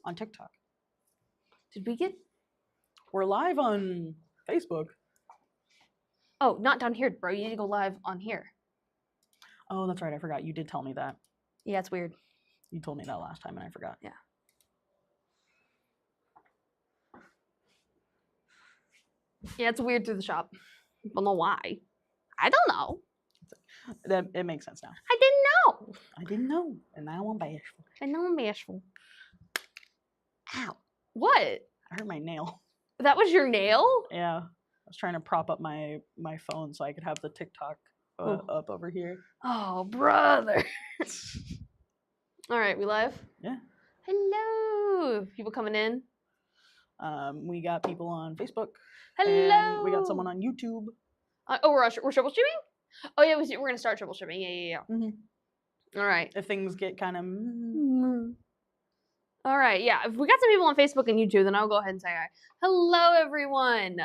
on TikTok. Did we get? We're live on Facebook. Oh, not down here, bro. You need to go live on here. Oh, that's right. I forgot. You did tell me that. Yeah, it's weird. You told me that last time and I forgot. Yeah. Yeah, it's weird through the shop. I don't know why. I don't know. It makes sense now. I didn't know. I didn't know. And now I'm bashful. I know I'm bashful. Ow. What? I hurt my nail. That was your nail? Yeah. I was trying to prop up my phone so I could have the TikTok up over here. Oh, brother. All right, we live? Yeah. Hello. People coming in? We got people on Facebook. Hello. And we got someone on YouTube. We're triple streaming? Oh, yeah, we're going to start triple streaming. Yeah. Mm-hmm. All right. If things get kind of... All right, yeah. If we got some people on Facebook and YouTube, then I'll go ahead and say hi. Hello, everyone.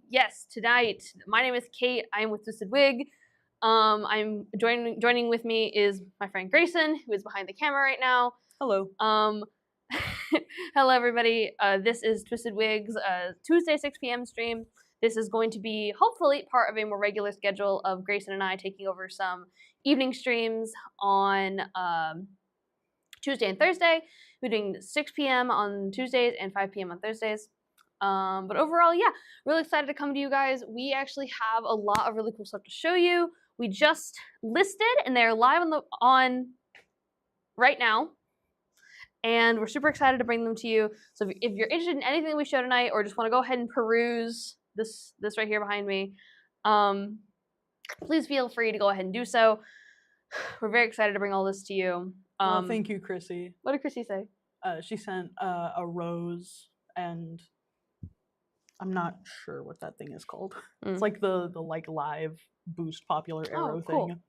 Yes, tonight, my name is Kate. I'm with Twisted Wig. I'm joining with me is my friend Grayson, who is behind the camera right now. Hello. Hello, everybody. This is Twisted Wig's Tuesday 6 p.m. stream. This is going to be, hopefully, part of a more regular schedule of Grayson and I taking over some evening streams on Tuesday and Thursday. We're doing 6 p.m. on Tuesdays and 5 p.m. on Thursdays. But overall, yeah, really excited to come to you guys. We actually have a lot of really cool stuff to show you. We just listed, and they're live on right now. And we're super excited to bring them to you. So if you're interested in anything we show tonight, or just want to go ahead and peruse this right here behind me, please feel free to go ahead and do so. We're very excited to bring all this to you. Well, thank you, Chrissy. What did Chrissy say? She sent a rose, and I'm not sure what that thing is called. It's like the like live boost popular arrow cool. thing.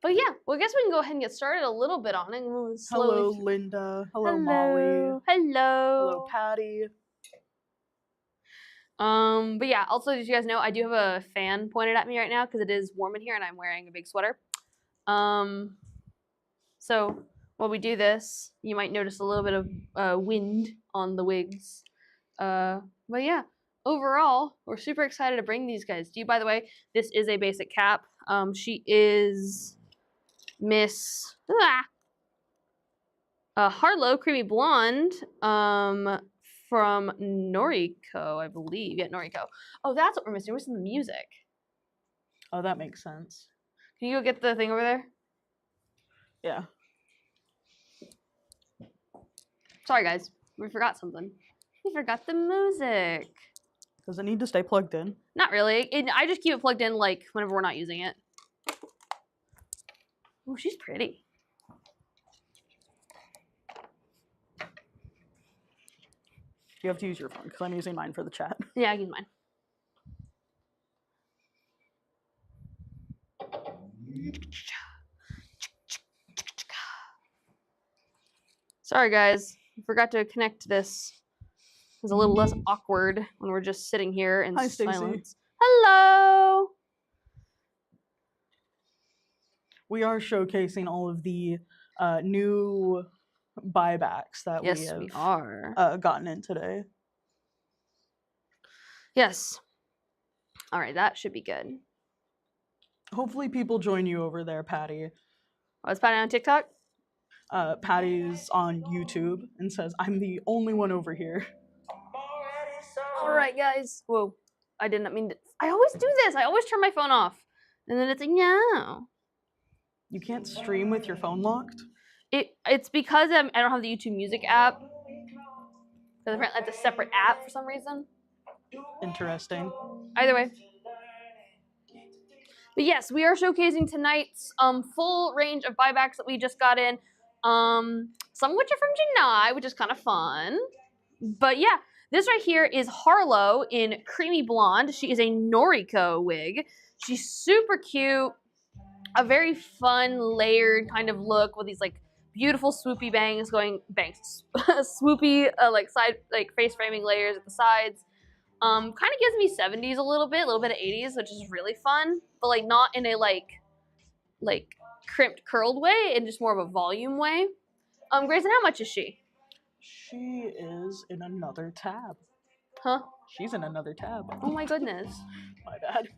But yeah, well, I guess we can go ahead and get started a little bit on it. Hello, Linda. Hello, Molly. Hello. Hello, Patty. But yeah, also, did you guys know I do have a fan pointed at me right now because it is warm in here and I'm wearing a big sweater. So while we do this, you might notice a little bit of wind on the wigs. But yeah, overall, we're super excited to bring these guys to you. By the way, this is a basic cap. She is Miss Harlow, Creamy Blonde, from Noriko, I believe. Yeah, Noriko. Oh, that's what we're missing. We're missing the music. Oh, that makes sense. Can you go get the thing over there? Yeah. Sorry, guys. We forgot something. We forgot the music. Does it need to stay plugged in? Not really. I just keep it plugged in, like, whenever we're not using it. Oh, she's pretty. You have to use your phone, because I'm using mine for the chat. Yeah, I can use mine. Sorry, guys. I forgot to connect this. It's a little less awkward when we're just sitting here in silence. Hello! We are showcasing all of the new buybacks that we have gotten in today. Yes. All right, that should be good. Hopefully people join you over there, Patty. Oh, is Patty on TikTok? Patty's on YouTube and says, I'm the only one over here. All right, guys. Whoa. I did not mean to. I always do this. I always turn my phone off. And then it's like, no. You can't stream with your phone locked? It's because I don't have the YouTube Music app. Because apparently it's a separate app for some reason. Interesting. Either way. But yes, we are showcasing tonight's full range of buybacks that we just got in. Some of which are from Janai, which is kind of fun. But yeah, this right here is Harlow in Creamy Blonde. She is a Noriko wig. She's super cute. A very fun, layered kind of look with these like beautiful swoopy swoopy like side like face framing layers at the sides. Kind of gives me 70s a little bit of 80s, which is really fun, but like not in a like crimped curled way, and just more of a volume way. Grayson, how much is she? She is in another tab. Huh? She's in another tab. Oh my goodness. My bad.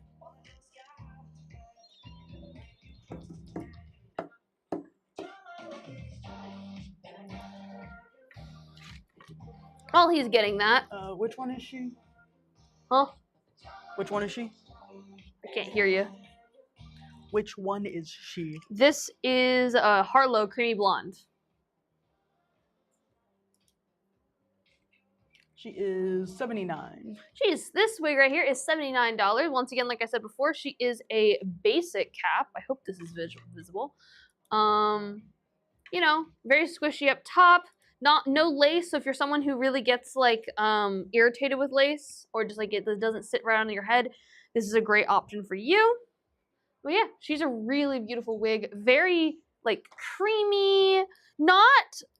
While he's getting that. Which one is she? Huh? Which one is she? I can't hear you. Which one is she? This is Harlow Creamy Blonde. She is $79. Jeez, this wig right here is $79. Once again, like I said before, she is a basic cap. I hope this is visible. You know, very squishy up top. No lace, so if you're someone who really gets like irritated with lace or just like it doesn't sit right on your head, this is a great option for you. But yeah, she's a really beautiful wig. Very like creamy.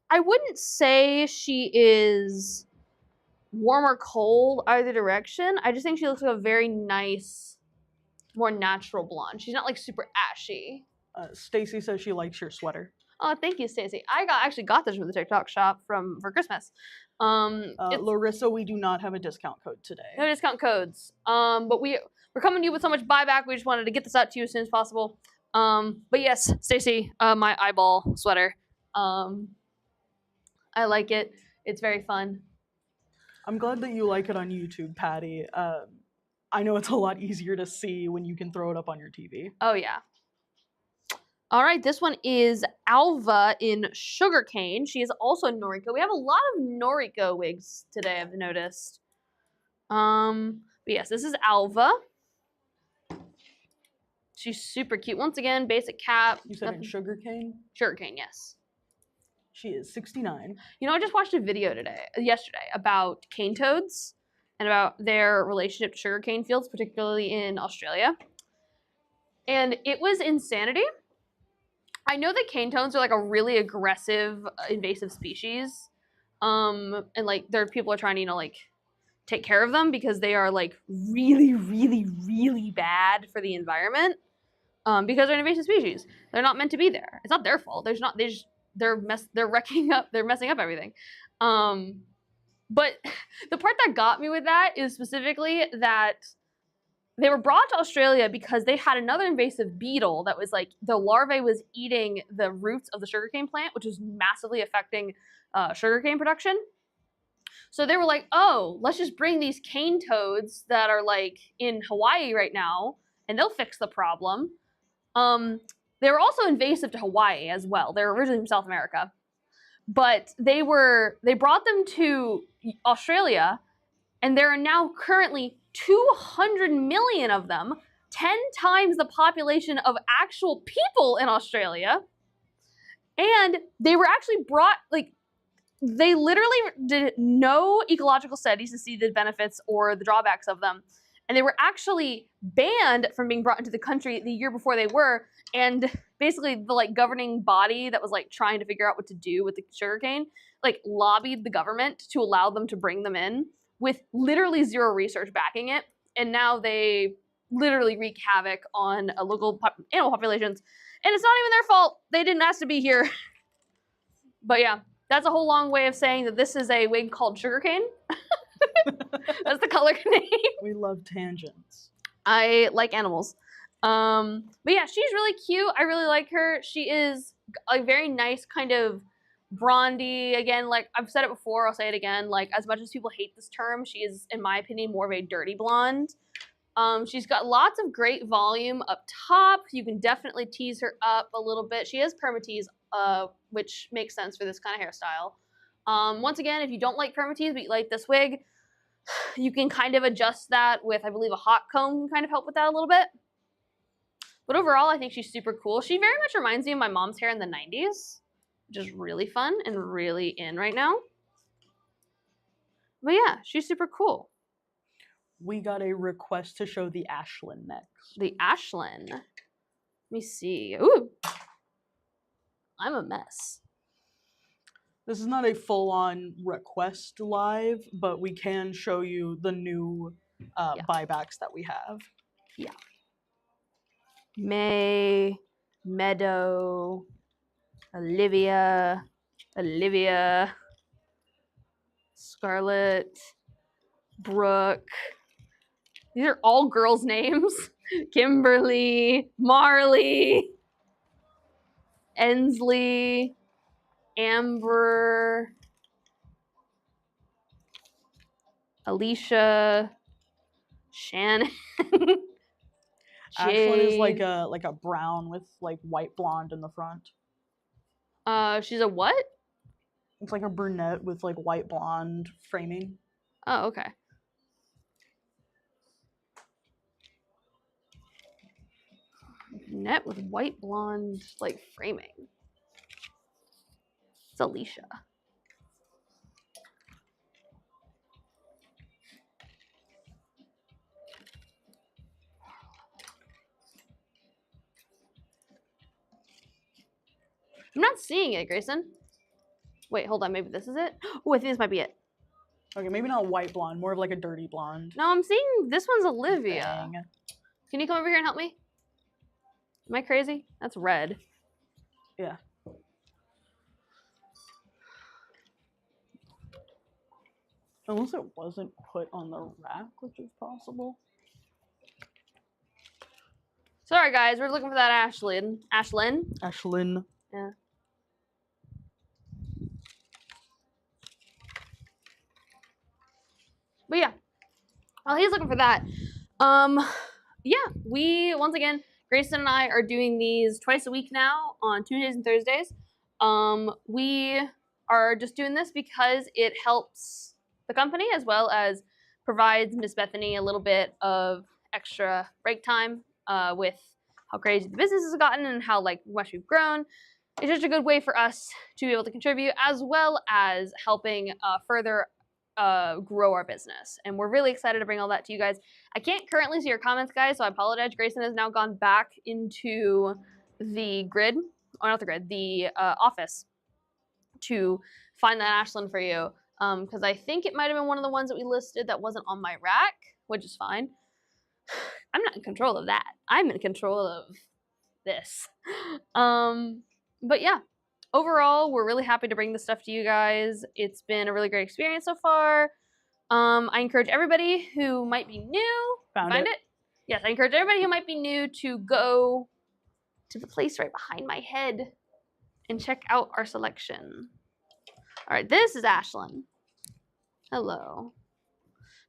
I wouldn't say she is warm or cold either direction. I just think she looks like a very nice, more natural blonde. She's not like super ashy. Stacy says she likes your sweater. Oh, thank you, Stacey. I actually got this from the TikTok shop for Christmas. Larissa, we do not have a discount code today. No discount codes. But we're coming to you with so much buyback. We just wanted to get this out to you as soon as possible. But yes, Stacey, my eyeball sweater. I like it. It's very fun. I'm glad that you like it on YouTube, Patty. I know it's a lot easier to see when you can throw it up on your TV. Oh yeah. All right, this one is Alva in Sugarcane. She is also Noriko. We have a lot of Noriko wigs today, I've noticed. But yes, this is Alva. She's super cute. Once again, basic cap. You said in Sugarcane? Sugarcane, yes. She is $69. You know, I just watched a video yesterday about cane toads and about their relationship to sugarcane fields, particularly in Australia. And it was insanity. I know that cane toads are like a really aggressive, invasive species. And like people are trying to, like take care of them because they are like really, really, really bad for the environment. Because they're an invasive species. They're not meant to be there. It's not their fault. They're messing up everything. But the part that got me with that is specifically that they were brought to Australia because they had another invasive beetle that was like the larvae was eating the roots of the sugarcane plant, which was massively affecting sugarcane production. So they were like, oh, let's just bring these cane toads that are like in Hawaii right now, and they'll fix the problem. They were also invasive to Hawaii as well. They're originally from South America. But they brought them to Australia, and there are now currently 200 million of them, 10 times the population of actual people in Australia. And they were actually brought, like, they literally did no ecological studies to see the benefits or the drawbacks of them. And they were actually banned from being brought into the country the year before they were. And basically the like governing body that was like trying to figure out what to do with the sugarcane, like lobbied the government to allow them to bring them in with literally zero research backing it. And now they literally wreak havoc on local animal populations. And it's not even their fault. They didn't ask to be here. But yeah, that's a whole long way of saying that this is a wig called Sugarcane. That's the color name. We love tangents. I like animals. But yeah, she's really cute. I really like her. She is a very nice kind of blondie. Again, like I've said it before, I'll say it again. Like as much as people hate this term, she is, in my opinion, more of a dirty blonde. She's got lots of great volume up top. You can definitely tease her up a little bit. She has permatease, which makes sense for this kind of hairstyle. Once again, if you don't like permatease but you like this wig, you can kind of adjust that with, I believe, a hot comb can kind of help with that a little bit. But overall, I think she's super cool. She very much reminds me of my mom's hair in the 90s, which is really fun and really in right now. But yeah, she's super cool. We got a request to show the Ashlyn next. The Ashlyn. Let me see. Ooh. I'm a mess. This is not a full-on request live, but we can show you the new buybacks that we have. Yeah. May, Meadow, Olivia. Olivia, Scarlett, Brooke. These are all girls' names. Kimberly, Marley, Ensley, Amber, Alicia, Shannon. Ashlyn is like a brown with like white blonde in the front. She's a what? It's like a brunette with like white blonde framing. Oh, okay. Brunette with white blonde like framing. It's Alicia. I'm not seeing it, Grayson. Wait, hold on. Maybe this is it? Oh, I think this might be it. Okay, maybe not white blonde, more of like a dirty blonde. No, I'm seeing this one's Olivia. Dang. Can you come over here and help me? Am I crazy? That's red. Yeah. Unless it wasn't put on the rack, which is possible. Sorry, guys. We're looking for that Ashlyn. Ashlyn. Yeah. But yeah. While he's looking for that, yeah, we, once again, Grayson and I are doing these twice a week now on Tuesdays and Thursdays. We are just doing this because it helps the company as well as provides Miss Bethany a little bit of extra break time with how crazy the business has gotten and how like much we've grown. It's just a good way for us to be able to contribute as well as helping further grow our business. And we're really excited to bring all that to you guys. I can't currently see your comments, guys, so I apologize. Grayson has now gone back into the grid, or not the grid, the office to find that Ashlyn for you. Because I think it might have been one of the ones that we listed that wasn't on my rack, which is fine. I'm not in control of that. I'm in control of this. But yeah, overall, we're really happy to bring this stuff to you guys. It's been a really great experience so far. I encourage everybody who might be new, find it? Yes, I encourage everybody who might be new to go to the place right behind my head and check out our selection. All right, this is Ashlyn. Hello.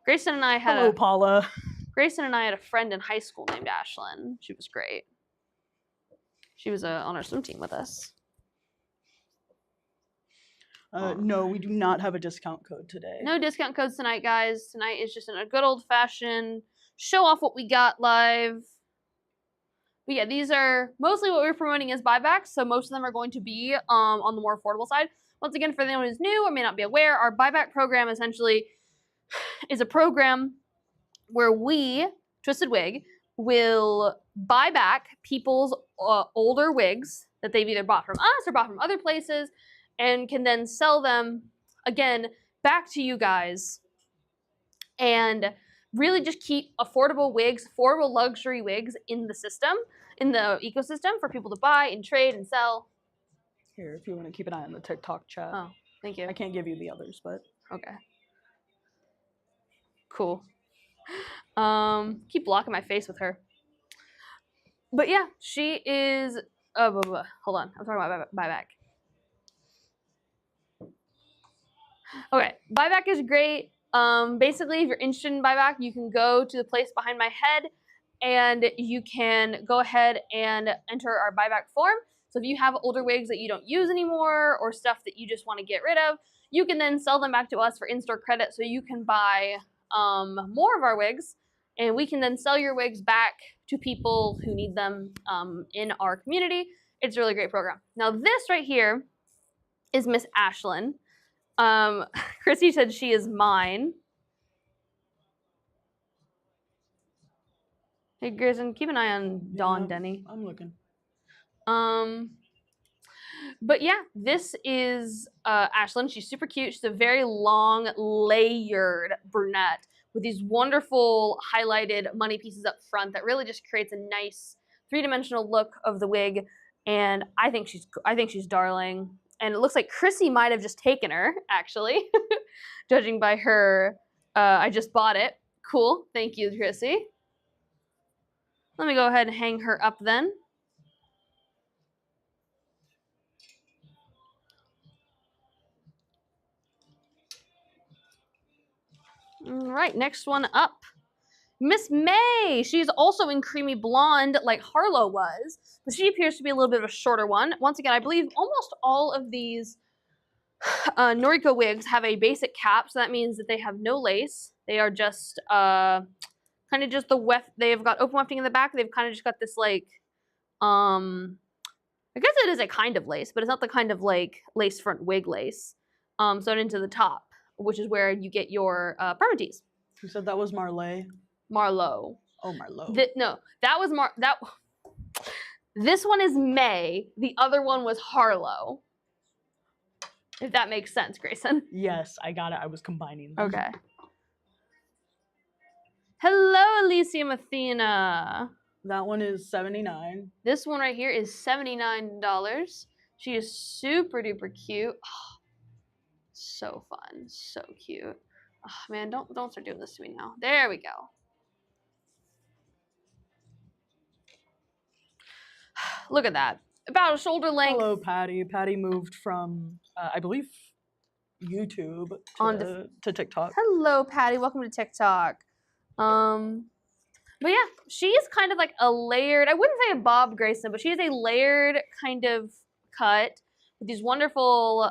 Grayson and I had Hello, Paula. Grayson and I had a friend in high school named Ashlyn. She was great. She was on our swim team with us. No, we do not have a discount code today. No discount codes tonight, guys. Tonight is just in a good old-fashioned show off what we got live. But yeah, these are mostly what we're promoting as buybacks, so most of them are going to be on the more affordable side. Once again, for anyone who's new or may not be aware, our buyback program essentially is a program where we, Twisted Wig, will buy back people's older wigs that they've either bought from us or bought from other places and can then sell them, again, back to you guys and really just keep affordable wigs, affordable luxury wigs in the system, in the ecosystem for people to buy and trade and sell. Here, if you want to keep an eye on the TikTok chat. Oh, thank you. I can't give you the others, but... Okay. Cool. Keep blocking my face with her. But yeah, she is... hold on. I'm talking about buyback. Okay, buyback is great. Basically, if you're interested in buyback, you can go to the place behind my head and you can go ahead and enter our buyback form. So if you have older wigs that you don't use anymore or stuff that you just want to get rid of, you can then sell them back to us for in-store credit so you can buy more of our wigs and we can then sell your wigs back to people who need them in our community. It's a really great program. Now this right here is Miss Ashlyn. Chrissy said she is mine. Hey, Grayson, keep an eye on Dawn Denny. I'm looking. But yeah, this is Ashlyn. She's super cute. She's a very long, layered brunette with these wonderful highlighted money pieces up front that really just creates a nice three-dimensional look of the wig. And I think she's darling. And it looks like Chrissy might have just taken her, actually, judging by her, I just bought it. Cool, thank you, Chrissy. Let me go ahead and hang her up then. All right, next one up. Miss May. She's also in creamy blonde like Harlow was, but she appears to be a little bit of a shorter one. Once again, I believe almost all of these Noriko wigs have a basic cap, so that means that they have no lace. They are just kind of just the weft. They've got open wefting in the back. They've kind of just got this like, I guess it is a kind of lace, but it's not the kind of like lace front wig lace. Sewn into the top, which is where you get your permatease. You said that was Marley. Marlowe. Oh, Marlowe. No, that was This one is May. The other one was Harlow. If that makes sense, Grayson. Yes, I got it. I was combining them. Okay. Hello, Elysium Athena. That one is $79. This one right here is $79. She is super duper cute. Oh, so fun, so cute. Oh, man, don't start doing this to me now. There we go. Look at that. About a shoulder length. Hello, Patty. Patty moved from, I believe, YouTube to TikTok. Hello, Patty. Welcome to TikTok. But yeah, she is kind of like a layered, I wouldn't say a Bob Grayson, but she is a layered kind of cut with these wonderful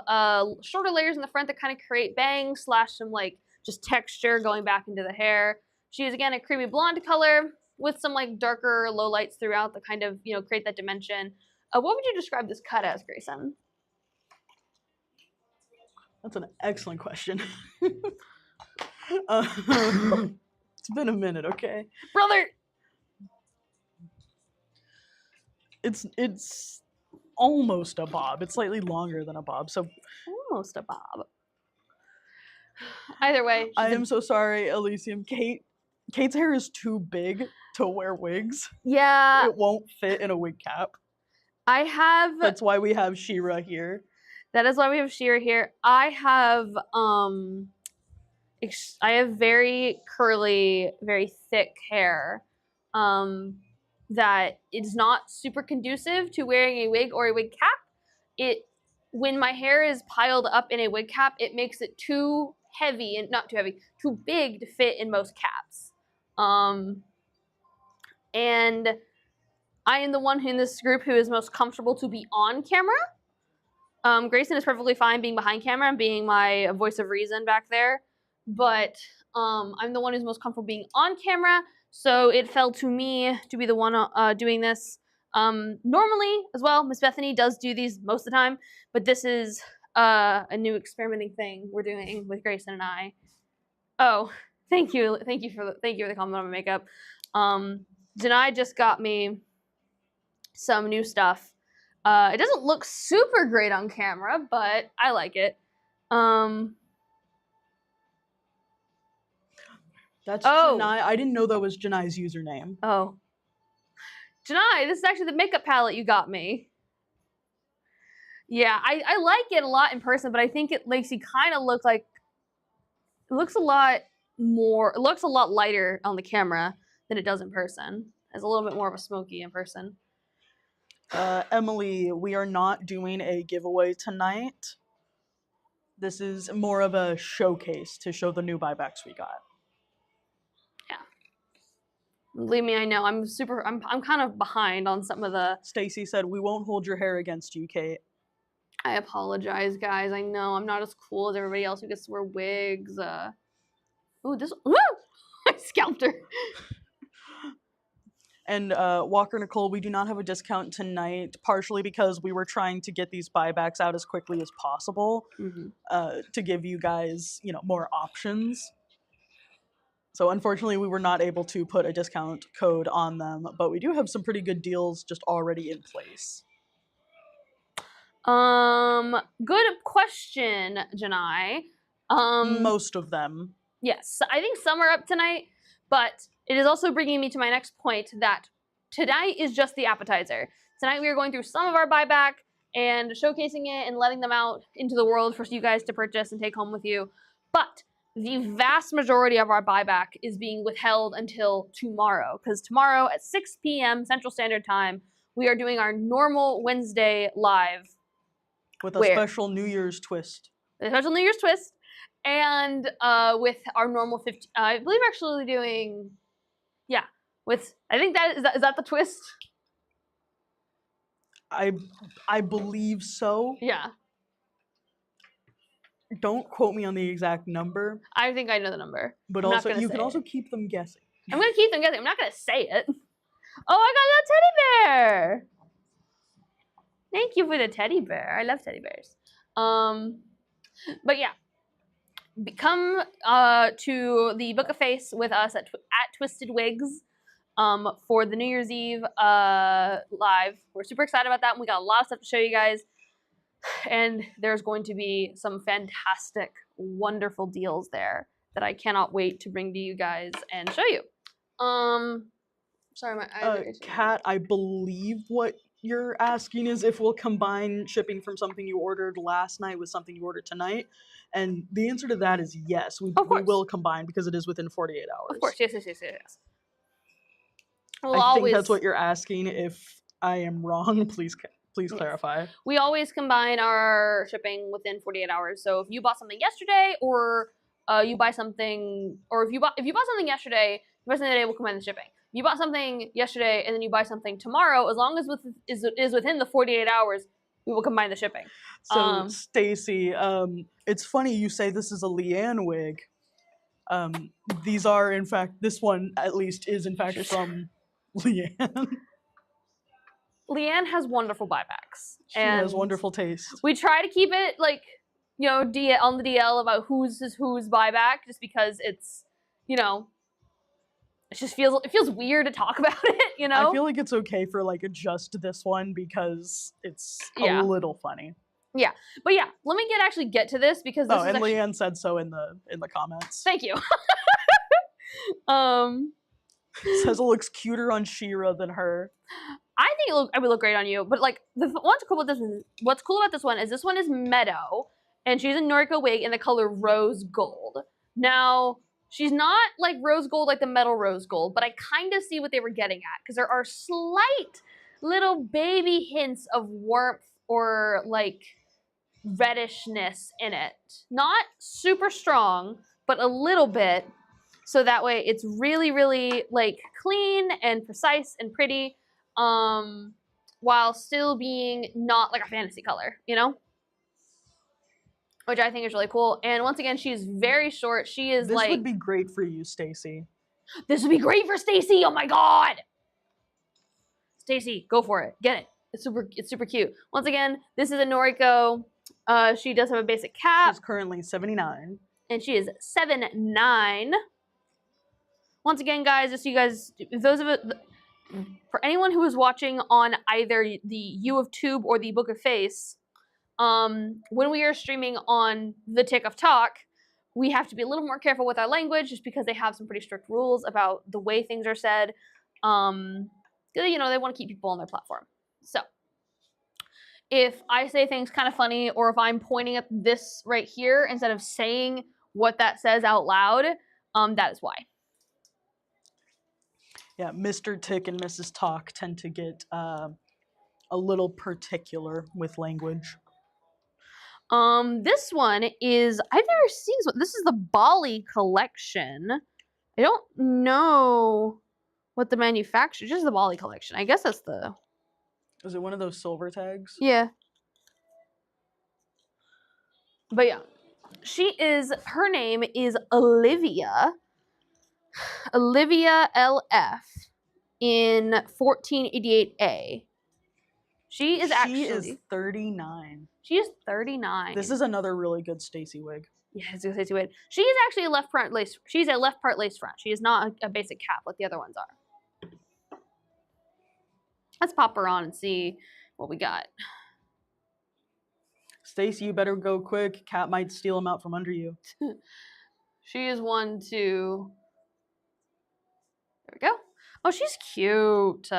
shorter layers in the front that kind of create bangs / some like just texture going back into the hair. She is again a creamy blonde color with some like darker low lights throughout that kind of, create that dimension. What would you describe this cut as, Grayson? That's an excellent question. It's been a minute, okay? Brother! It's almost a bob. It's slightly longer than a bob, so... Almost a bob. Either way. I am so sorry, Elysium. Kate's hair is too big to wear wigs. Yeah. It won't fit in a wig cap. I have... That's why we have Shira here. That is why we have Shira here. I have very curly, very thick hair that is not super conducive to wearing a wig or a wig cap. When my hair is piled up in a wig cap, it makes it too heavy, and not too heavy, too big to fit in most caps. And I am the one in this group who is most comfortable to be on camera. Grayson is perfectly fine being behind camera and being my voice of reason back there. But I'm the one who's most comfortable being on camera, so it fell to me to be the one doing this. Normally, as well, Miss Bethany does do these most of the time, but this is a new experimenting thing we're doing with Grayson and I. Oh, thank you for the comment on my makeup. Janai just got me some new stuff. It doesn't look super great on camera, but I like it. That's Janai. I didn't know that was Janai's username. Oh. Janai, this is actually the makeup palette you got me. Yeah, I like it a lot in person, but I think it makes you kind of look like... It looks a lot lighter on the camera than it does in person. It's a little bit more of a smoky in person. Emily, we are not doing a giveaway tonight. This is more of a showcase to show the new buybacks we got. Believe me, I know. I'm kind of behind on some of the... Stacy said, we won't hold your hair against you, Kate. I apologize, guys. I know I'm not as cool as everybody else who gets to wear wigs. Ooh, I scalped her. And Walker Nicole, we do not have a discount tonight, partially because we were trying to get these buybacks out as quickly as possible to give you guys, more options. So unfortunately, we were not able to put a discount code on them, but we do have some pretty good deals just already in place. Good question, Janai. Most of them. Yes, I think some are up tonight, but it is also bringing me to my next point that tonight is just the appetizer. Tonight we are going through some of our buyback, and showcasing it and letting them out into the world for you guys to purchase and take home with you. But the vast majority of our buyback is being withheld until tomorrow, because tomorrow at 6 p.m. Central Standard Time, we are doing our normal Wednesday live. With a special New Year's twist. A special New Year's twist. And with our normal 50, I believe we're actually doing, yeah, with, I think is that the twist? I believe so. Yeah. Don't quote me on the exact number. I think I know the number. But also, you can also keep them guessing. I'm going to keep them guessing. I'm not going to say it. Oh, I got that teddy bear. Thank you for the teddy bear. I love teddy bears. But yeah. Come to the Book of Face with us at Twisted Wigs for the New Year's Eve live. We're super excited about that, and we got a lot of stuff to show you guys. And there's going to be some fantastic, wonderful deals there that I cannot wait to bring to you guys and show you. Sorry, my eyes are itching. Kat, I believe what you're asking is if we'll combine shipping from something you ordered last night with something you ordered tonight. And the answer to that is yes. We will combine because it is within 48 hours. Of course, yes. I think that's what you're asking. If I am wrong, please clarify. We always combine our shipping within 48 hours. So if you bought something yesterday, or you buy something, or if you bought something yesterday, you buy something today, we'll combine the shipping. If you bought something yesterday and then you buy something tomorrow, as long as is within the 48 hours, we will combine the shipping. So Stacy, it's funny you say this is a Leanne wig. These are, in fact, this one at least is in fact from Leanne. Leanne has wonderful buybacks. She has wonderful taste. We try to keep it like, on the DL about whose buyback, just because it's, it just feels weird to talk about it, I feel like it's okay for just this one because it's a little funny. Yeah, but yeah, let me get to this because this and Leanne said so in the comments. Thank you. Says it looks cuter on She-Ra than her. I think it would look great on you, but what's cool about this one is Meadow, and she's a Noriko wig in the color rose gold. Now, she's not like rose gold, like the metal rose gold, but I kind of see what they were getting at, because there are slight little baby hints of warmth or reddishness in it. Not super strong, but a little bit, so that way it's really, really clean and precise and pretty. While still being not like a fantasy color, which I think is really cool. And once again, she's very short. She is This would be great for you, Stacy. This would be great for Stacy. Oh my god, Stacy, go for it. Get it. It's super cute. Once again, this is a Noriko. She does have a basic cap. She's currently 79, and she is 7'9". Once again, guys, just so you guys, for anyone who is watching on either the U of Tube or the Book of Face, when we are streaming on the Tick of Talk, we have to be a little more careful with our language, just because they have some pretty strict rules about the way things are said. They want to keep people on their platform. So, if I say things kind of funny, or if I'm pointing at this right here instead of saying what that says out loud, that is why. Yeah, Mr. Tick and Mrs. Talk tend to get a little particular with language. This one is, I've never seen this one. This is the Bali collection. I don't know what the manufacturer, just the Bali collection. I guess that's the... Is it one of those silver tags? Yeah. But yeah, her name is Olivia LF in 1488A. She is 39. She is 39. This is another really good Stacy wig. Yeah, it's a Stacy wig. She is actually a left part lace. She's a left part lace front. She is not a basic cap like the other ones are. Let's pop her on and see what we got. Stacy, you better go quick. Cat might steal them out from under you. She is one to... There we go. Oh, she's cute.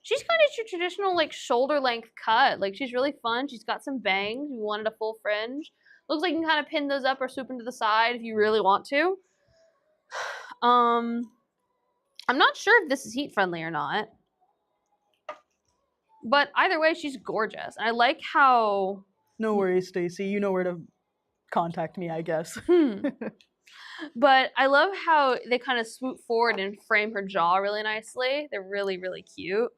She's kind of your traditional like shoulder length cut. Like she's really fun. She's got some bangs. You wanted a full fringe. Looks like you can kind of pin those up or swoop them to the side if you really want to. I'm not sure if this is heat friendly or not. But either way, she's gorgeous. And I like how... No worries, Stacy. You know where to contact me, I guess. But I love how they kind of swoop forward and frame her jaw really nicely. They're really, really cute.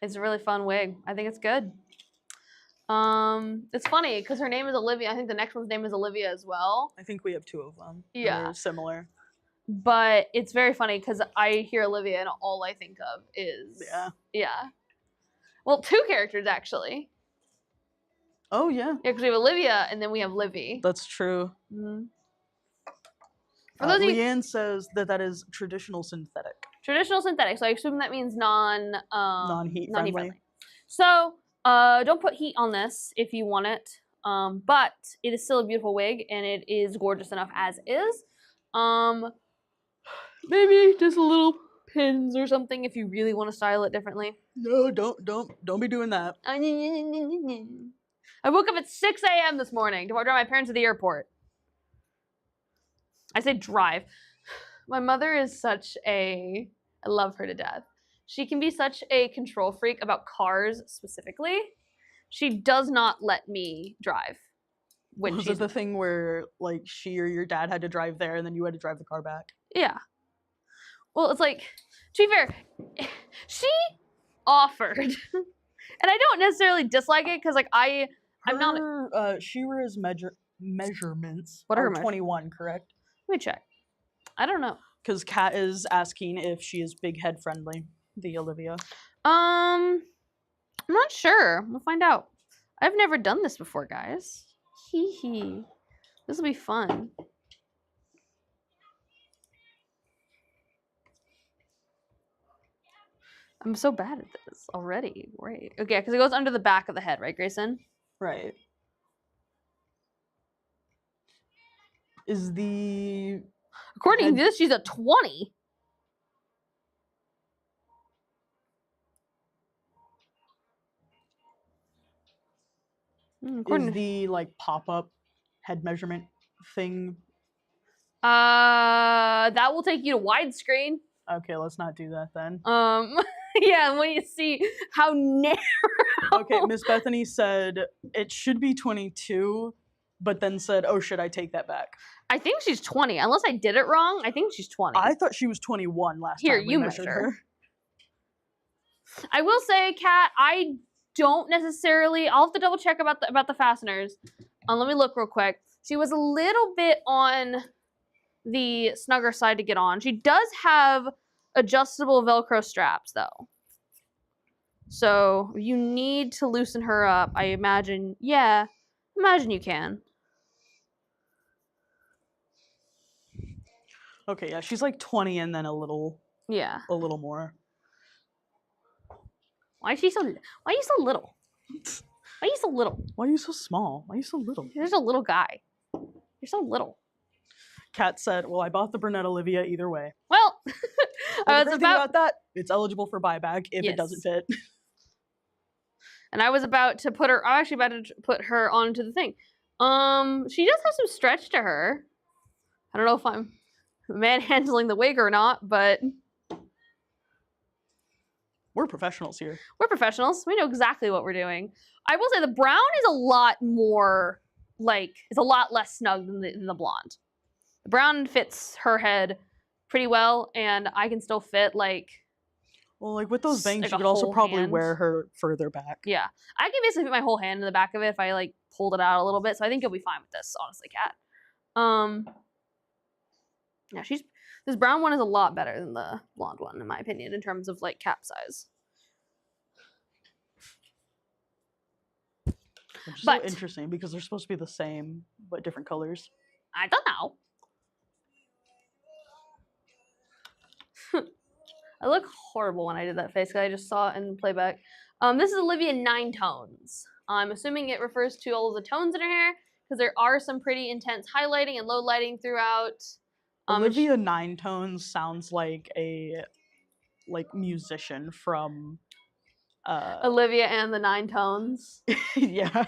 It's a really fun wig. I think it's good. It's funny because her name is Olivia. I think the next one's name is Olivia as well. I think we have 2 of them. Yeah. They're similar. But it's very funny because I hear Olivia and all I think of is... Yeah. Well, 2 characters, actually. Oh, yeah. Yeah, because we have Olivia and then we have Livy. That's true. Mm-hmm. Leanne says that is traditional synthetic. Traditional synthetic, so I assume that means non-heat friendly. So, don't put heat on this if you want it. But it is still a beautiful wig and it is gorgeous enough as is. Maybe just a little pins or something if you really want to style it differently. No, don't be doing that. I woke up at 6 a.m. this morning to drive my parents to the airport. I say drive. My mother is such a... I love her to death. She can be such a control freak about cars specifically. She does not let me drive. Was it the thing where like she or your dad had to drive there and then you had to drive the car back? Yeah. Well, it's like, to be fair, she offered. And I don't necessarily dislike it because like I'm not... Shira's measurements what are her 21, correct? Let me check. I don't know. Because Kat is asking if she is big head friendly, the Olivia. I'm not sure. We'll find out. I've never done this before, guys. Hee hee. This will be fun. I'm so bad at this already. Right. Okay, because it goes under the back of the head, right, Grayson? Right. Is the... According to this, she's a 20. Is the like pop-up head measurement thing? That will take you to widescreen. Okay, let's not do that then. Yeah, when you see how narrow. Okay, Miss Bethany said it should be 22, but then said, "Oh, should I take that back?" I think she's 20. Unless I did it wrong, I think she's 20. I thought she was 21 last time we measured her. I will say, Kat, I don't necessarily... I'll have to double check about the fasteners. Let me look real quick. She was a little bit on the snugger side to get on. She does have adjustable Velcro straps, though. So you need to loosen her up. I imagine... Yeah, imagine you can. Okay, yeah, she's like 20 and then a little... Yeah. A little more. Why is she so... Why are you so little? Why are you so little? Why are you so small? Why are you so little? You're just a little guy. You're so little. Kat said, well, I bought the brunette Olivia either way. Well, the great thing about that, it's eligible for buyback if it doesn't fit. And I was about to put her... I'm actually about to put her onto the thing. She does have some stretch to her. I don't know if I'm manhandling the wig or not, but... We're professionals here. We're professionals. We know exactly what we're doing. I will say the brown is a lot more, like, it's a lot less snug than the blonde. The brown fits her head pretty well, and I can still fit, like... Well, like, with those bangs, like you could also probably wear her further back. Yeah. I can basically fit my whole hand in the back of it if I, like, pulled it out a little bit, so I think you'll be fine with this, honestly, Kat. Yeah, this brown one is a lot better than the blonde one, in my opinion, in terms of, like, cap size. Which is so interesting, because they're supposed to be the same, but different colors. I don't know. I look horrible when I did that face, because I just saw it in playback. This is Olivia 9 tones. I'm assuming it refers to all of the tones in her hair, because there are some pretty intense highlighting and low lighting throughout. Olivia 9 tones sounds like a like musician from Olivia and the Nine Tones. Yeah.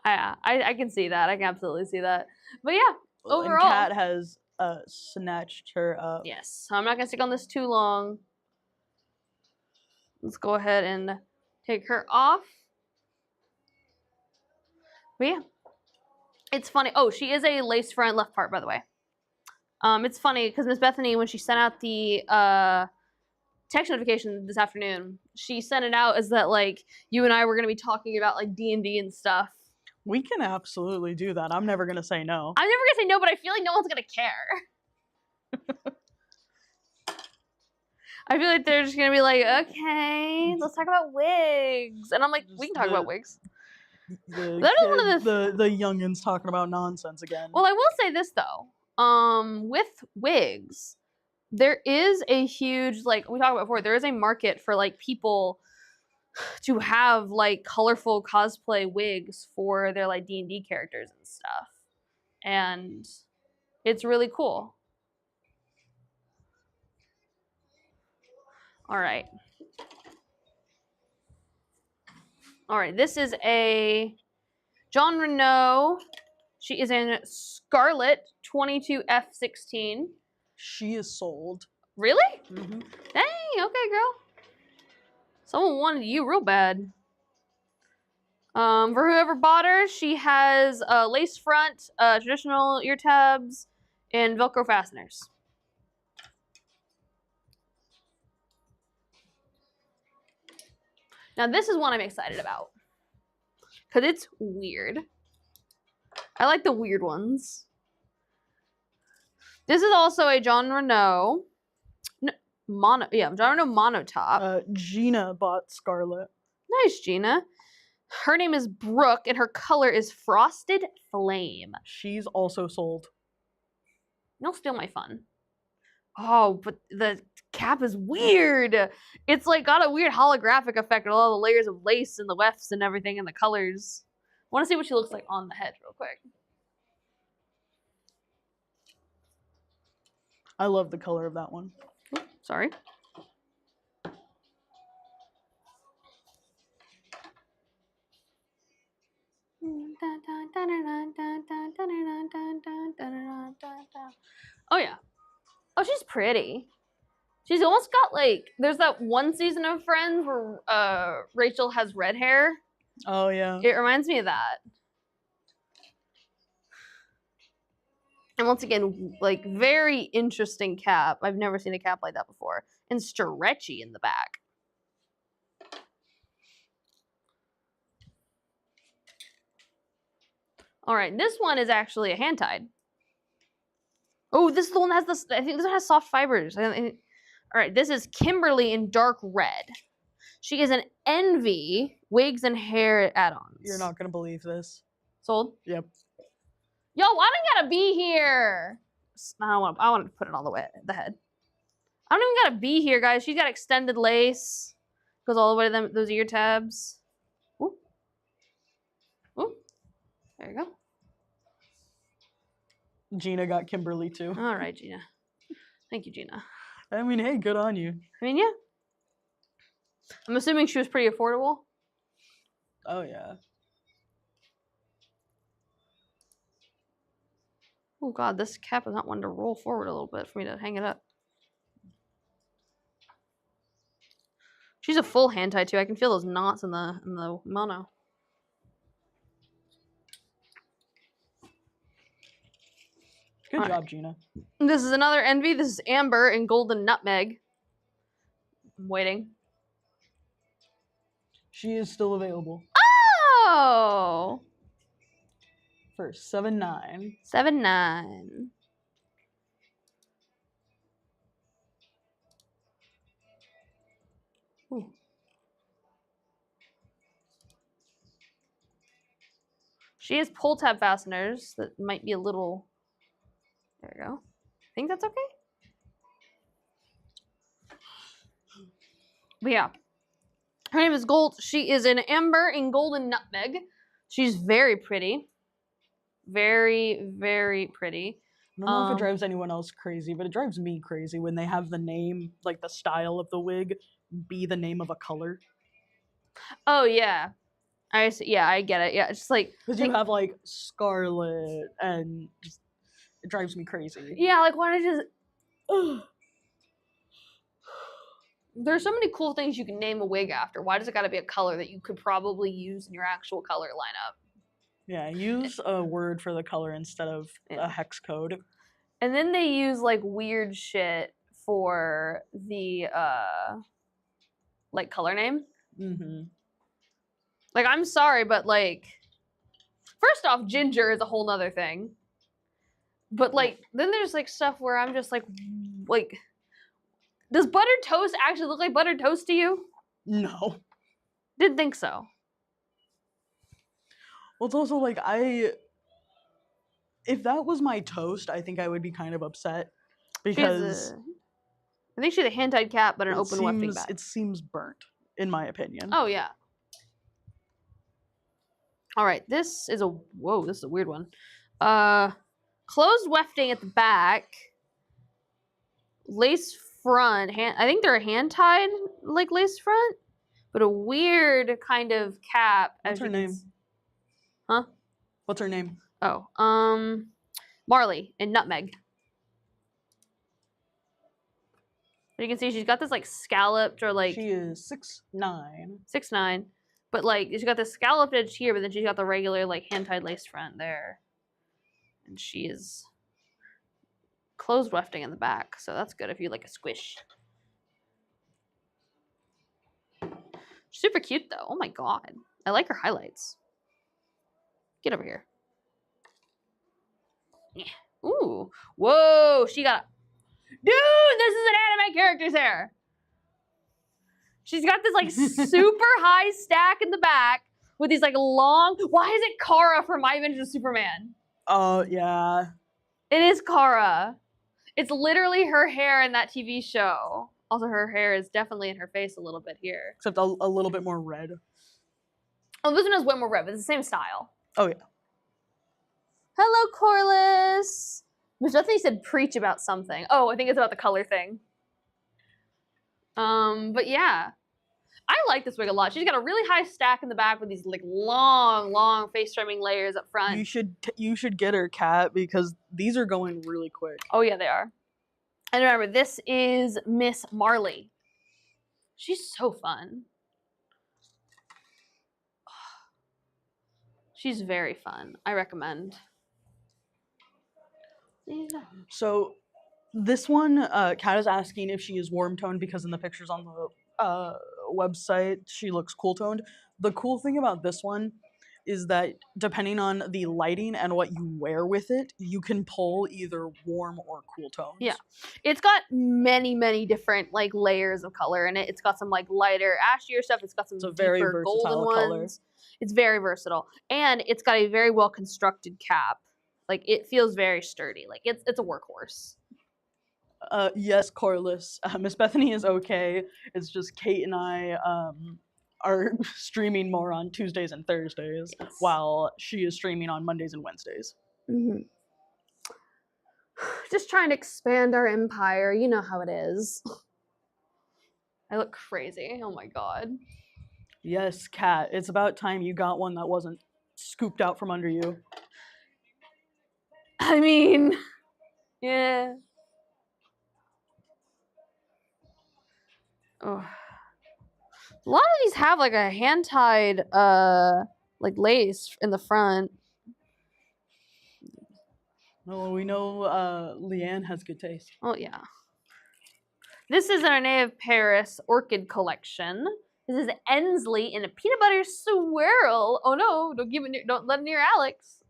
I can see that. I can absolutely see that. But yeah, overall. And Kat has snatched her up. Yes. So I'm not going to stick on this too long. Let's go ahead and take her off. But yeah. It's funny. Oh, she is a lace front left part, by the way. It's funny because Miss Bethany, when she sent out the text notification this afternoon, she sent it out as that like you and I were going to be talking about like D&D and stuff. We can absolutely do that. I'm never going to say no. I'm never going to say no, but I feel like no one's going to care. I feel like they're just going to be like, okay, let's talk about wigs. And I'm like, we can talk about wigs. That is one of the youngins talking about nonsense again. Well, I will say this though. With wigs, there is a huge, like we talked about before, there is a market for like people to have like colorful cosplay wigs for their like D&D characters and stuff. And it's really cool. All right. All right, this is a John Renault. She is in Scarlet 22F16. She is sold. Really? Mm-hmm. Dang, okay, girl. Someone wanted you real bad. For whoever bought her, she has a lace front, traditional ear tabs, and Velcro fasteners. Now, this is one I'm excited about. Because it's weird. I like the weird ones. This is also a John Renault John Renault monotop. Gina bought Scarlet. Nice, Gina. Her name is Brooke, and her color is Frosted Flame. She's also sold. Don't steal my fun. Oh, but the cap is weird. It's like got a weird holographic effect with all the layers of lace and the wefts and everything and the colors. I want to see what she looks like on the head real quick. I love the color of that one. Ooh, sorry. Oh yeah. Oh, she's pretty. She's almost got like, there's that one season of Friends where Rachel has red hair. Oh yeah. It reminds me of that. And once again, like very interesting cap. I've never seen a cap like that before. And stretchy in the back. All right, this one is actually a hand tied. Oh, this is the one that has this. I think this one has soft fibers. All right, this is Kimberly in dark red. She is an Envy wigs and hair add-ons. You're not gonna believe this. Sold? Yep. Yo, I don't gotta be here. I want to put it on the head. I don't even gotta be here, guys. She's got extended lace. Goes all the way to those ear tabs. Ooh. Ooh. There you go. Gina got Kimberly too. All right, Gina. Thank you, Gina. I mean, hey, good on you. I mean, yeah. I'm assuming she was pretty affordable. Oh yeah. Oh god, this cap is not one to roll forward a little bit for me to hang it up. She's a full hand tie too. I can feel those knots in the mono. Good job, Gina. This is another Envy. This is Amber in Golden Nutmeg. I'm waiting. She is still available. Oh! For $7.9. $7.9. Ooh. She has pull tab fasteners that might be a little. There we go. Think that's okay? But yeah. Her name is Gold. She is an Amber in Golden Nutmeg. She's very pretty. Very, very pretty. I don't know if it drives anyone else crazy, but it drives me crazy when they have the name, like the style of the wig, be the name of a color. Oh yeah, I see. Yeah, I get it. Yeah, it's just like because you have like scarlet and just, it drives me crazy. Yeah, like why not just? There's so many cool things you can name a wig after. Why does it got to be a color that you could probably use in your actual color lineup? Yeah, use a word for the color instead of a hex code. And then they use like weird shit for the like color name. Mm-hmm. Like I'm sorry, but like first off, ginger is a whole nother thing. But like then there's like stuff where I'm just like does buttered toast actually look like buttered toast to you? No. Didn't think so. Well, it's also like if that was my toast, I think I would be kind of upset because I think she had a hand-tied cap, but an open wefting bag. It seems burnt, in my opinion. Oh yeah. All right, this is a weird one. Closed wefting at the back, lace front. I think they're hand-tied like lace front, but a weird kind of cap. What's her name? Huh? What's her name? Oh, Marley and Nutmeg. You can see she's got this like scalloped or like. She is 6'9". 6'9", but like she's got the scalloped edge here, but then she's got the regular like hand-tied lace front there, and she is closed wefting in the back, so that's good if you like a squish. Super cute though. Oh my god, I like her highlights. Get over here. Yeah. Ooh. Whoa. She got. Dude, this is an anime character's hair. She's got this like super high stack in the back with these like long. Why is it Kara from My Adventures of Superman? Oh yeah. It is Kara. It's literally her hair in that TV show. Also, her hair is definitely in her face a little bit here. Except a little bit more red. Oh, this one has way more red, but it's the same style. Oh, yeah. Hello, Corliss. Miss Bethany said preach about something. Oh, I think it's about the color thing. But yeah. I like this wig a lot. She's got a really high stack in the back with these like long face trimming layers up front. You should get her, Kat, because these are going really quick. Oh yeah, they are. And remember, this is Miss Marley. She's so fun. She's very fun. I recommend. Yeah. So this one, Kat is asking if she is warm toned because in the pictures on the website she looks cool toned. The cool thing about this one is that depending on the lighting and what you wear with it, you can pull either warm or cool tones. Yeah. It's got many different like layers of color in it. It's got some like lighter ashier stuff. It's got some deeper golden ones. Color. It's very versatile. And it's got a very well constructed cap. Like it feels very sturdy. Like it's a workhorse. Yes, Corliss. Miss Bethany is okay. It's just Kate and I are streaming more on Tuesdays and Thursdays, while she is streaming on Mondays and Wednesdays. Mm-hmm. Just trying to expand our empire. You know how it is. I look crazy. Oh my god. Yes, Kat. It's about time you got one that wasn't scooped out from under you. I mean, yeah. Oh. A lot of these have like a hand-tied like lace in the front. Well, we know Leanne has good taste. Oh yeah. This is our native Paris orchid collection. This is Ensley in a peanut butter swirl. Oh no, don't let it near Alex.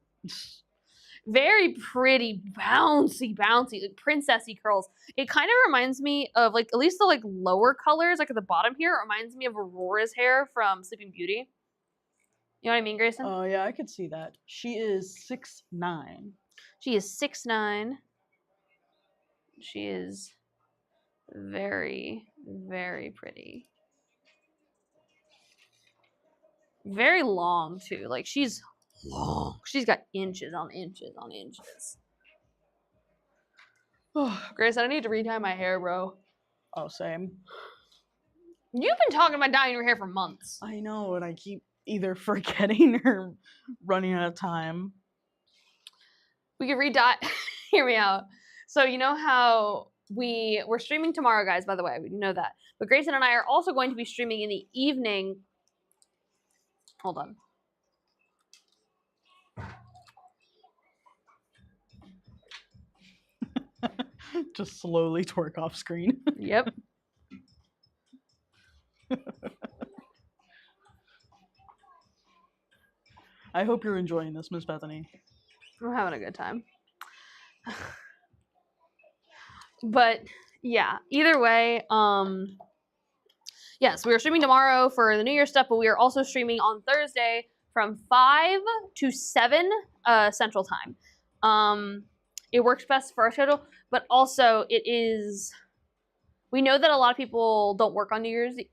Very pretty, bouncy, like princessy curls. It kind of reminds me of like at least the like lower colors, like at the bottom here. It reminds me of Aurora's hair from Sleeping Beauty. You know what I mean, Grayson? Oh yeah, I could see that. She is 6'9". She is 6'9". She is very pretty. Very long too. Like she's long. She's got inches on inches on inches. Grayson, I need to retie my hair, bro. Oh, same. You've been talking about dyeing your hair for months. I know, and I keep either forgetting or running out of time. We could re-dye. Hear me out. So you know how we're streaming tomorrow, guys, by the way. We know that. But Grayson and I are also going to be streaming in the evening. Hold on. Just slowly twerk off screen. Yep. I hope you're enjoying this, Miss Bethany. I'm having a good time. But yeah, either way, yes, we are streaming tomorrow for the New Year stuff, but we are also streaming on Thursday from 5 to 7 Central Time. It works best for our schedule, but also we know that a lot of people don't work on New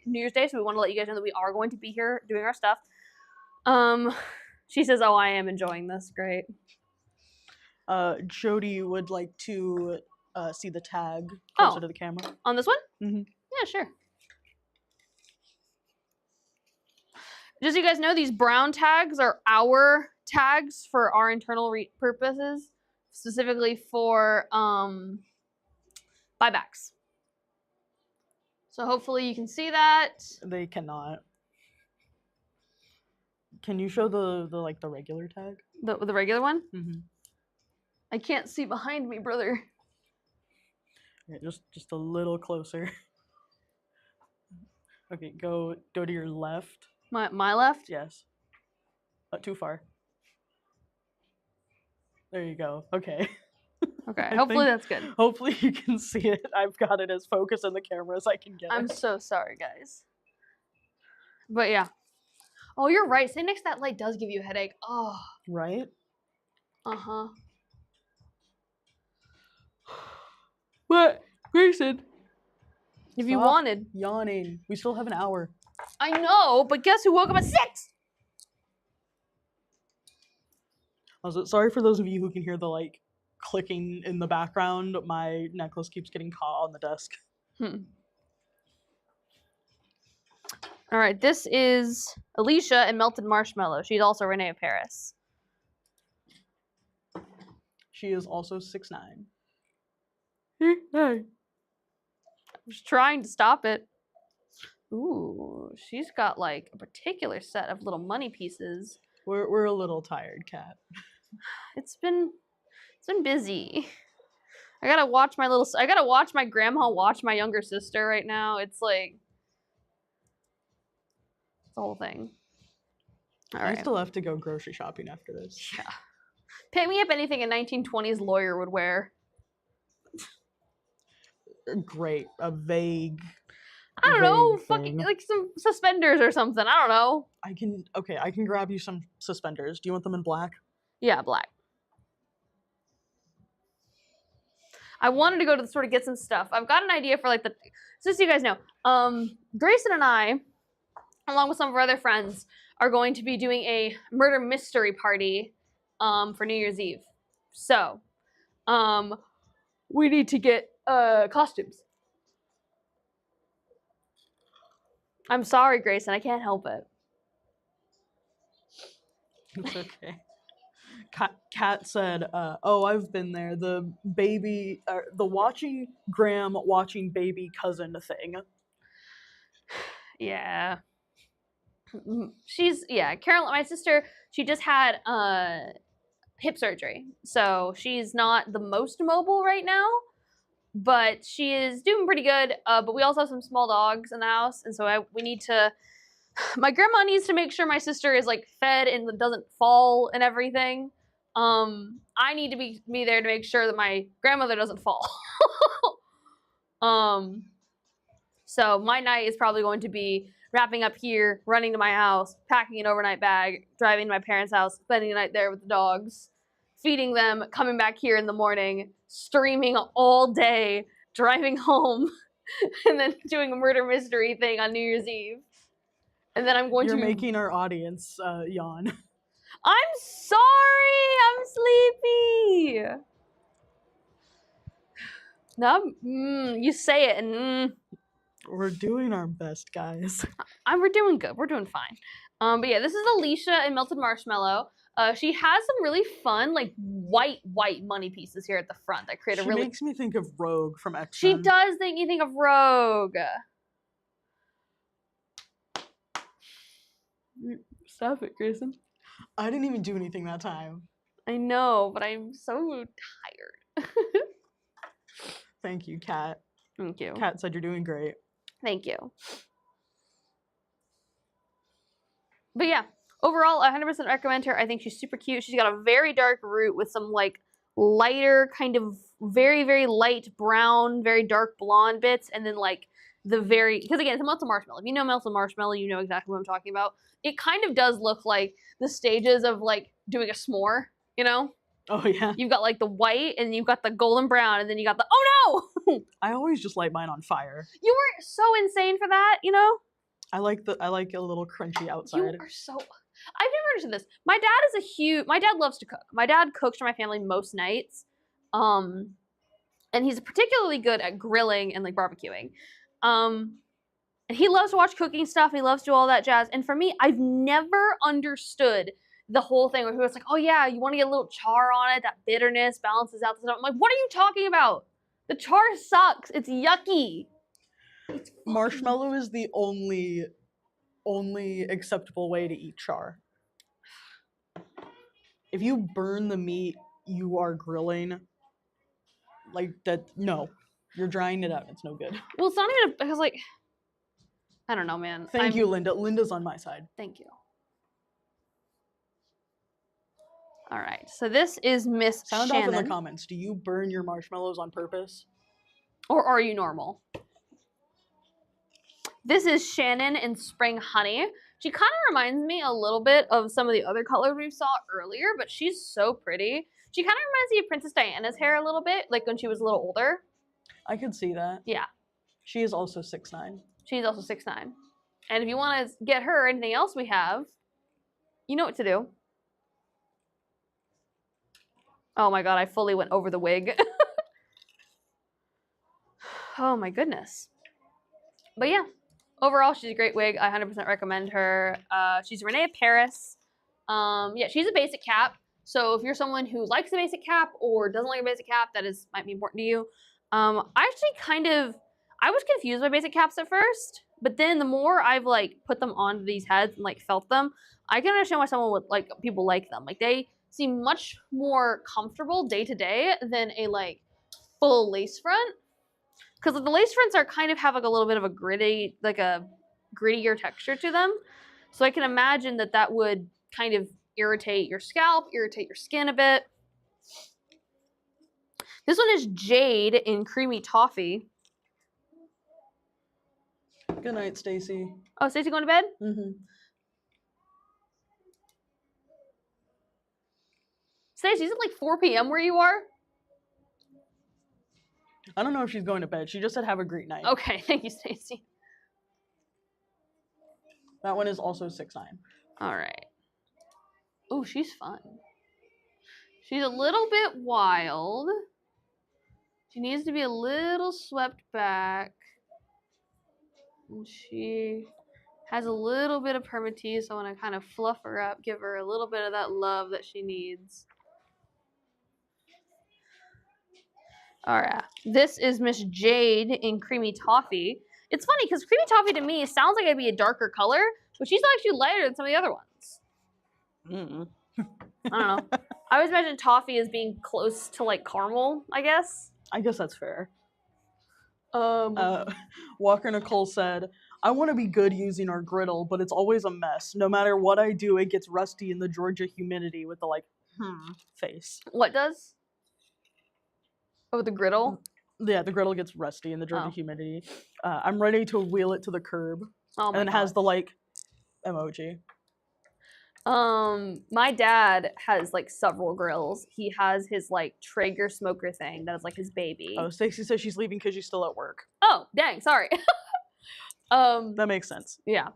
Year's Day, so we want to let you guys know that we are going to be here doing our stuff. She says, "Oh, I am enjoying this. Great." Jody would like to see the tag closer to the camera. On this one? Mm-hmm. Yeah, sure. Just so you guys know, these brown tags are our tags for our internal purposes, specifically for buybacks. So hopefully you can see that. They cannot. Can you show the regular tag? The regular one? Mm-hmm. I can't see behind me, brother. Yeah, just a little closer. Okay, go to your left. My left? Yes. Too far. There you go. Okay. Okay, hopefully that's good. Hopefully you can see it. I've got it as focused in the camera as I can get I'm it. so sorry, guys. But yeah. Oh, you're right. Sitting next to that light does give you a headache. Oh. Right? Uh-huh. What? Grayson! If you wanted. Yawning. We still have an hour. I know, but guess who woke up at 6? Sorry for those of you who can hear the clicking in the background. My necklace keeps getting caught on the desk. All right, this is Alicia and Melted Marshmallow. She's also Renee of Paris. She is also 6'9". Hey. I'm just trying to stop it. Ooh, she's got a particular set of little money pieces. We're a little tired, Kat. It's been busy. I gotta watch my grandma watch my younger sister right now. It's the whole thing. All right. I still have to go grocery shopping after this. Yeah. Pick me up anything a 1920s lawyer would wear. Great. A vague. I don't know, thing. fucking some suspenders or something. I don't know. I can grab you some suspenders. Do you want them in black? Yeah, black. I wanted to go to the store to get some stuff. I've got an idea for just so you guys know, Grayson and I, along with some of our other friends, are going to be doing a murder mystery party for New Year's Eve. So, we need to get costumes. I'm sorry, Grayson. I can't help it. It's okay. Kat said, "Oh, I've been there. The baby, the watching baby cousin thing." Yeah. Caroline, my sister, she just had hip surgery. So she's not the most mobile right now, but she is doing pretty good. But we also have some small dogs in the house, and so my grandma needs to make sure my sister is fed and doesn't fall and everything. I need to be there to make sure that my grandmother doesn't fall. So my night is probably going to be wrapping up here, running to my house, packing an overnight bag, driving to my parents' house, spending the night there with the dogs, feeding them, coming back here in the morning, streaming all day, driving home, and then doing a murder mystery thing on New Year's Eve. And then You're making our audience yawn. I'm sorry! I'm sleepy! No, you say it, and We're doing our best, guys. we're doing good. We're doing fine. But yeah, this is Alicia and Melted Marshmallow. She has some really fun, like white money pieces here at the front that create a really. She makes me think of Rogue from X-Men. She does make me think of Rogue. Stop it, Grayson. I didn't even do anything that time. I know, but I'm so tired. Thank you, Kat. Thank you. Kat said you're doing great. Thank you. But yeah, overall, I 100% recommend her. I think she's super cute. She's got a very dark root with some like lighter, kind of very, very light brown, very dark blonde bits, and then like the very, because again, it's a melted marshmallow. If you know melted marshmallow, you know exactly what I'm talking about. It kind of does look like the stages of like doing a s'more, you know? Oh yeah. You've got like the white, and you've got the golden brown, and then you got the, oh no! I always just light mine on fire. You were so insane for that, you know? I like a little crunchy outside. You are so. I've never understood this. My dad loves to cook. My dad cooks for my family most nights, and he's particularly good at grilling and like barbecuing. And he loves to watch cooking stuff. And he loves to do all that jazz. And for me, I've never understood the whole thing where he was like, "Oh yeah, you want to get a little char on it. That bitterness balances out the stuff." I'm like, "What are you talking about? The char sucks. It's yucky." Marshmallow is the only acceptable way to eat char. If you burn the meat, you are grilling. Like that, no. You're drying it out. It's no good. Well, it's not even because like, I don't know, man. Thank you, Linda. Linda's on my side. Thank you. All right, so this is Miss Sound Shannon. off in the comments. Do you burn your marshmallows on purpose? Or are you normal? This is Shannon in Spring Honey. She kind of reminds me a little bit of some of the other colors we saw earlier, but she's so pretty. She kind of reminds me of Princess Diana's hair a little bit, like when she was a little older. I could see that. Yeah. She is also 6'9". She's also 6'9". And if you want to get her anything else we have, you know what to do. Oh my god, I fully went over the wig. Oh my goodness. But yeah, overall, she's a great wig. I 100% recommend her. She's Renee Paris. Yeah, she's a basic cap. So if you're someone who likes a basic cap or doesn't like a basic cap, that might be important to you. I was confused by basic caps at first, but then the more I've like put them onto these heads and like felt them, I can understand why someone would like people like them. Like they seem much more comfortable day to day than a like full lace front. Because the lace fronts are kind of have like a little bit of a grittier texture to them. So I can imagine that would kind of irritate your scalp, irritate your skin a bit. This one is Jade in Creamy Toffee. Good night, Stacy. Oh, Stacy going to bed? Mm-hmm. Stacy, is it like 4 p.m. where you are? I don't know if she's going to bed. She just said have a great night. Okay, thank you, Stacy. That one is also 6'9". All right. Oh, she's fun. She's a little bit wild. She needs to be a little swept back. And she has a little bit of permatease, so I want to kind of fluff her up, give her a little bit of that love that she needs. All right, this is Miss Jade in Creamy Toffee. It's funny because Creamy Toffee to me sounds like it'd be a darker color, but she's actually lighter than some of the other ones. I don't know. I always imagine toffee as being close to like caramel, I guess. I guess that's fair. Walker Nicole said, I want to be good using our griddle, but it's always a mess. No matter what I do, it gets rusty in the Georgia humidity with the like, face. What does? Oh, the griddle? Yeah, the griddle gets rusty in the Georgia humidity. I'm ready to wheel it to the curb. Oh my And it has the like emoji. My dad has like several grills. He has his like Traeger smoker thing that is like his baby. Oh, Stacey says she's leaving because she's still at work. Oh, dang, sorry. That makes sense. Yeah.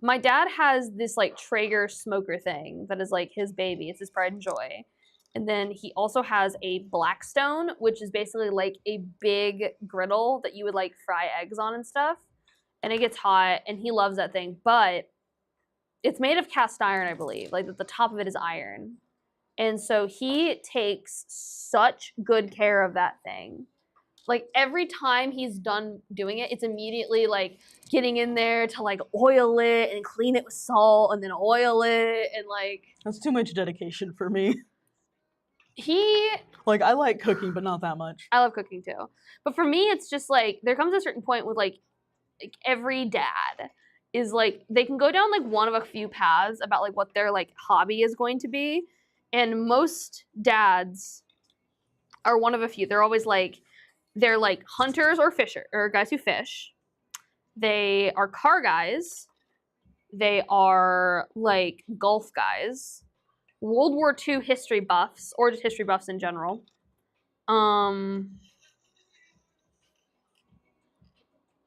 My dad has this like Traeger smoker thing that is like his baby. It's his pride and joy. And then he also has a Blackstone, which is basically like a big griddle that you would like fry eggs on and stuff. And it gets hot, and he loves that thing. But it's made of cast iron, I believe. Like the top of it is iron. And so he takes such good care of that thing. Like every time he's done doing it, it's immediately like getting in there to like oil it and clean it with salt and then oil it and like. That's too much dedication for me. Like I like cooking, but not that much. I love cooking too. But for me, it's just like there comes a certain point with like every dad is like they can go down like one of a few paths about like what their like hobby is going to be. And most dads are one of a few. They're always like, they're like hunters or fisher or guys who fish. They are car guys. They are like golf guys. World War II history buffs, or just history buffs in general.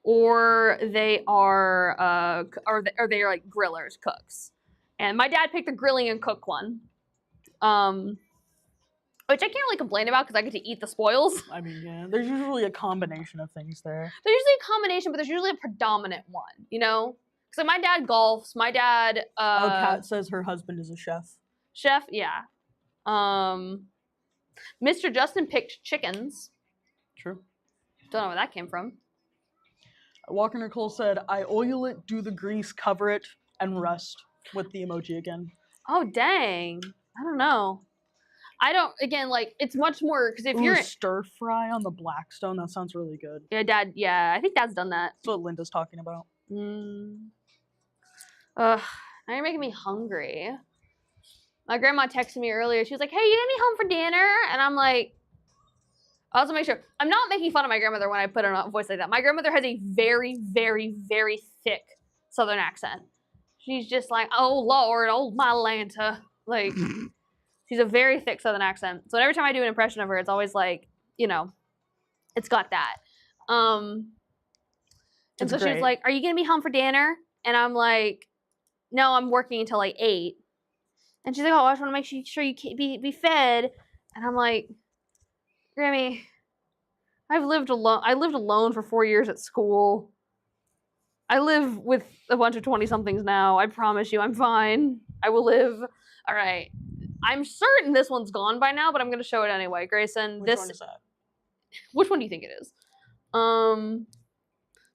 Or they are, or they are like grillers, cooks. And my dad picked the grilling and cook one. Which I can't really complain about because I get to eat the spoils. I mean, yeah, there's usually a combination of things there. There's usually a combination, but there's usually a predominant one, you know? Because like, my dad golfs, my dad... Kat says her husband is a chef. Chef, yeah. Mr. Justin picked chickens. True. Don't know where that came from. Walker Nicole said, I oil it, do the grease, cover it, and rest with the emoji again. Oh, dang. I don't know. I don't, again, like, it's much more, because if you're... stir fry on the Blackstone, that sounds really good. Yeah, Dad, yeah, I think Dad's done that. That's what Linda's talking about. Ugh, now you're making me hungry. My grandma texted me earlier. She was like, hey, you gonna be home for dinner? And I'm like, I also make sure, I'm not making fun of my grandmother when I put on a voice like that. My grandmother has a very, very, very thick Southern accent. She's just like, oh, Lord, oh, my Lanta. Like... She's a very thick Southern accent. So every time I do an impression of her, it's always like, you know, it's got that. And so she was like, are you going to be home for dinner? And I'm like, no, I'm working until like 8. And she's like, oh, I just want to make sure you can be fed. And I'm like, Grammy, I lived alone for 4 years at school. I live with a bunch of 20-somethings now. I promise you, I'm fine. I will live. All right. I'm certain this one's gone by now, but I'm going to show it anyway. Grayson, Which one is that? Which one do you think it is?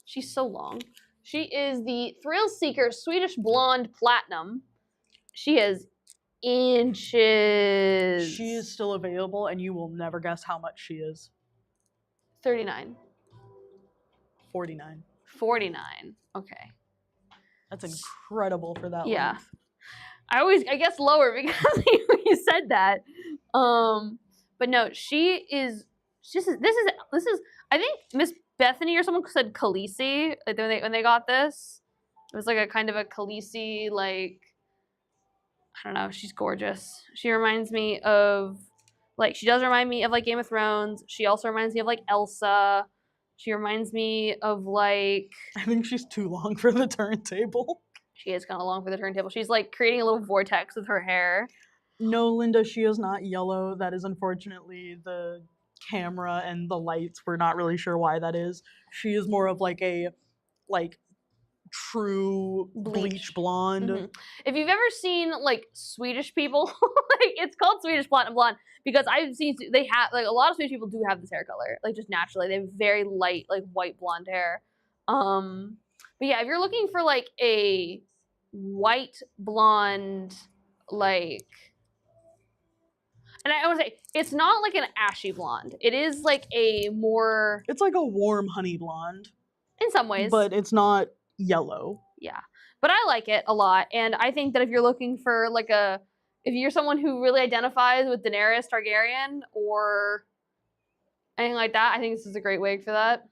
She's so long. She is the Thrill Seeker Swedish Blonde Platinum. She has inches. She is still available, and you will never guess how much she is. 39. 49. 49. Okay. That's incredible for that length. I guess lower because you said that. But no, this is I think Miss Bethany or someone said Khaleesi when they got this. It was like a kind of a Khaleesi, like, I don't know, she's gorgeous. She reminds me of, like, she does remind me of like Game of Thrones. She also reminds me of like Elsa. She reminds me of like, I think she's too long for the turntable. She is kind of long for the turntable. She's like creating a little vortex with her hair. No, Linda, she is not yellow. That is unfortunately the camera and the lights. We're not really sure why that is. She is more of like a true bleach blonde. Mm-hmm. If you've ever seen like Swedish people, like it's called Swedish Platinum Blonde because I've seen they have like a lot of Swedish people do have this hair color, like just naturally. They have very light, like white blonde hair. But yeah, if you're looking for like a white blonde, like, and I want to say it's not like an ashy blonde. It is like a more. It's like a warm honey blonde. In some ways, but it's not yellow. Yeah, but I like it a lot, and I think that if you're looking for like if you're someone who really identifies with Daenerys Targaryen or anything like that, I think this is a great wig for that.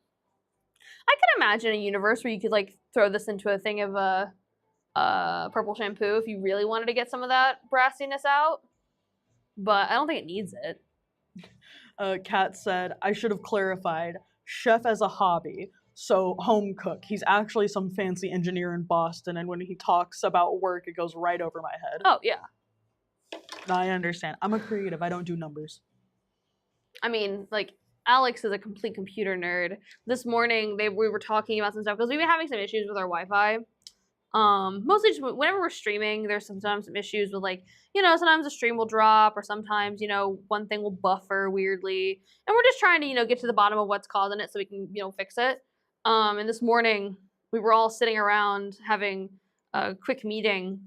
I could imagine a universe where you could like throw this into a thing of purple shampoo if you really wanted to get some of that brassiness out, but I don't think it needs it. Kat said, I should have clarified, chef as a hobby. So home cook. He's actually some fancy engineer in Boston, and when he talks about work, it goes right over my head. Oh, yeah. No, I understand. I'm a creative. I don't do numbers. I mean, like, Alex is a complete computer nerd. This morning, we were talking about some stuff because we've been having some issues with our Wi-Fi. Mostly just whenever we're streaming, there's sometimes some issues with, like, you know, sometimes a stream will drop, or sometimes, you know, one thing will buffer weirdly, and we're just trying to, you know, get to the bottom of what's causing it so we can, you know, fix it. And this morning we were all sitting around having a quick meeting,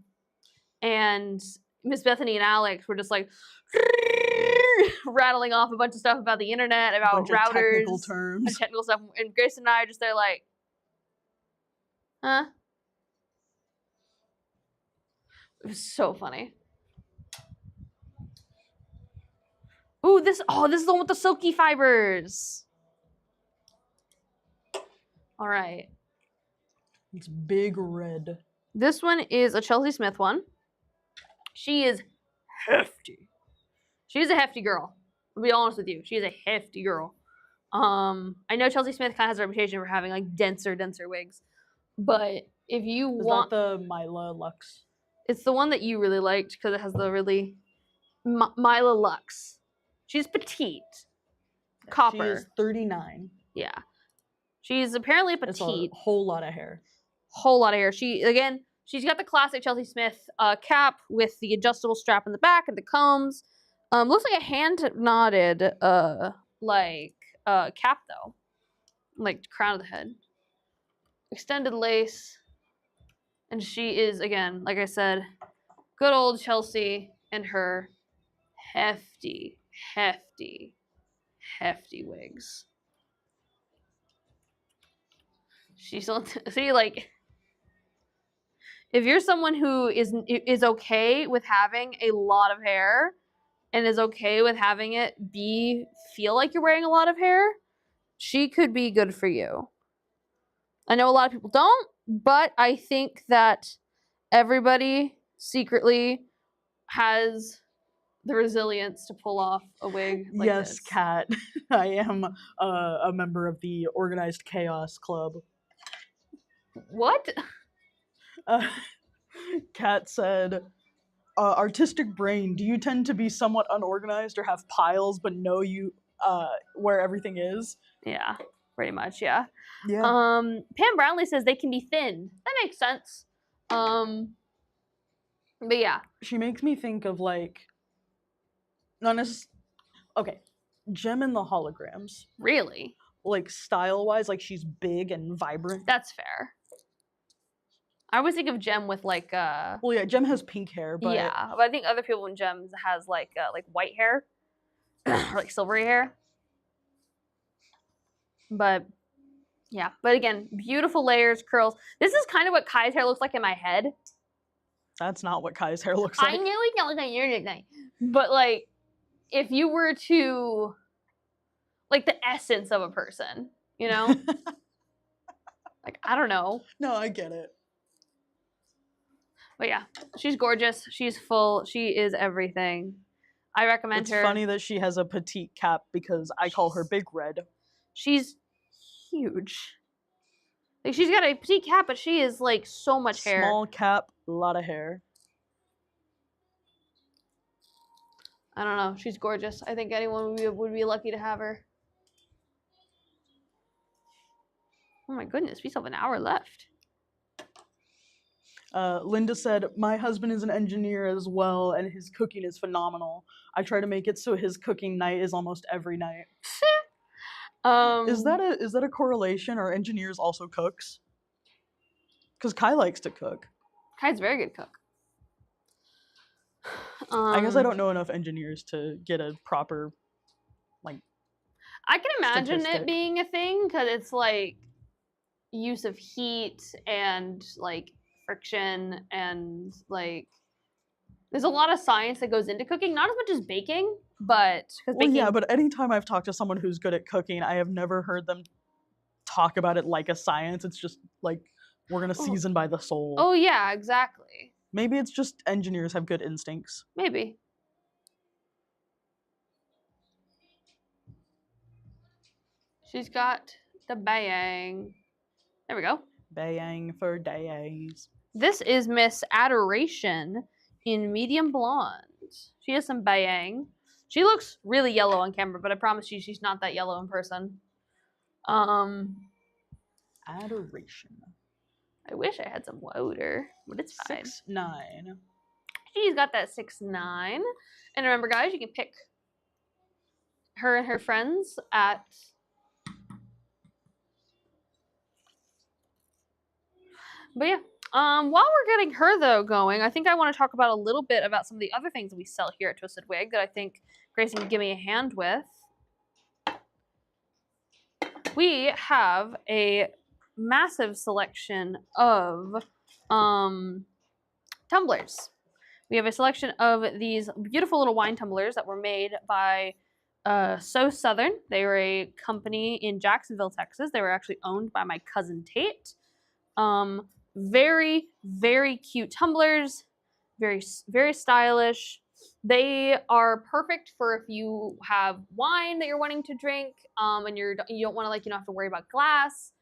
and Miss Bethany and Alex were just like rattling off a bunch of stuff about the internet, about routers, technical terms, and technical stuff, and Grace and I are just there like, huh? It was so funny. Ooh, this is the one with the silky fibers. All right. It's big red. This one is a Chelsea Smith one. She is hefty. She's a hefty girl. I'll be honest with you. She is a hefty girl. I know Chelsea Smith kind of has a reputation for having like denser wigs, but if you want the Mila Lux, it's the one that you really liked because it has the really Mila Lux. She's petite. Copper. She is 39. Yeah. She's apparently petite. It's a whole lot of hair. Whole lot of hair. She's got the classic Chelsea Smith cap with the adjustable strap in the back and the combs. Looks like a hand knotted cap though. Like crown of the head. Extended lace. And she is, again, like I said, good old Chelsea and her hefty wigs. She's see, like, if you're someone who is okay with having a lot of hair and is okay with having it feel like you're wearing a lot of hair, she could be good for you. I know a lot of people don't, but I think that everybody secretly has the resilience to pull off a wig like yes, this. Kat. I am a member of the Organized Chaos Club. What? Kat said, artistic brain, do you tend to be somewhat unorganized or have piles but know you where everything is? Yeah, pretty much, yeah. Yeah. Pam Brownlee says they can be thin. That makes sense. But yeah. She makes me think of like, not necessarily, okay, Gem in the Holograms. Really? Like style-wise, like she's big and vibrant. That's fair. I always think of Gem with like well, yeah, Gem has pink hair, but yeah, but I think other people in Gem has like white hair or like silvery hair. But yeah, but again, beautiful layers, curls. This is kind of what Kai's hair looks like in my head. That's not what Kai's hair looks like. I know it don't look like yours tonight, but like, if you were to, like, the essence of a person, you know, like, I don't know. No, I get it. But yeah, she's gorgeous. She's full. She is everything. I recommend her. It's funny that she has a petite cap because I call her Big Red. She's huge. Like, she's got a petite cap, but she is like so much hair. Small cap, a lot of hair. I don't know. She's gorgeous. I think anyone would be lucky to have her. Oh my goodness, we still have an hour left. Linda said, my husband is an engineer as well, and his cooking is phenomenal. I try to make it so his cooking night is almost every night. Is that a correlation? Are engineers also cooks? Because Kai likes to cook. Kai's a very good cook. I guess I don't know enough engineers to get a proper, like, I can imagine statistic. it being a thing, because it's like use of heat and like friction and like there's a lot of science that goes into cooking, not as much as baking, but because baking. Well, yeah, but anytime I've talked to someone who's good at cooking, I have never heard them talk about it like a science. It's just like we're gonna season by the soul. Oh yeah, exactly. Maybe it's just engineers have good instincts. Maybe. She's got the bang. There we go. Bang for days. This is Miss Adoration in medium blonde. She has some bayang. She looks really yellow on camera, but I promise you she's not that yellow in person. Adoration. I wish I had some water, but it's fine. 6'9". She's got that 6'9". And remember, guys, you can pick her and her friends at... But yeah, while we're getting her, though, going, I think I want to talk about a little bit about some of the other things that we sell here at Twisted Wig that I think Grayson can give me a hand with. We have a massive selection of tumblers. We have a selection of these beautiful little wine tumblers that were made by So Southern. They were a company in Jacksonville, Texas. They were actually owned by my cousin Tate. Very, very cute tumblers. Very, very stylish. They are perfect for if you have wine that you're wanting to drink, and you don't want to, like, you don't have to worry about glass.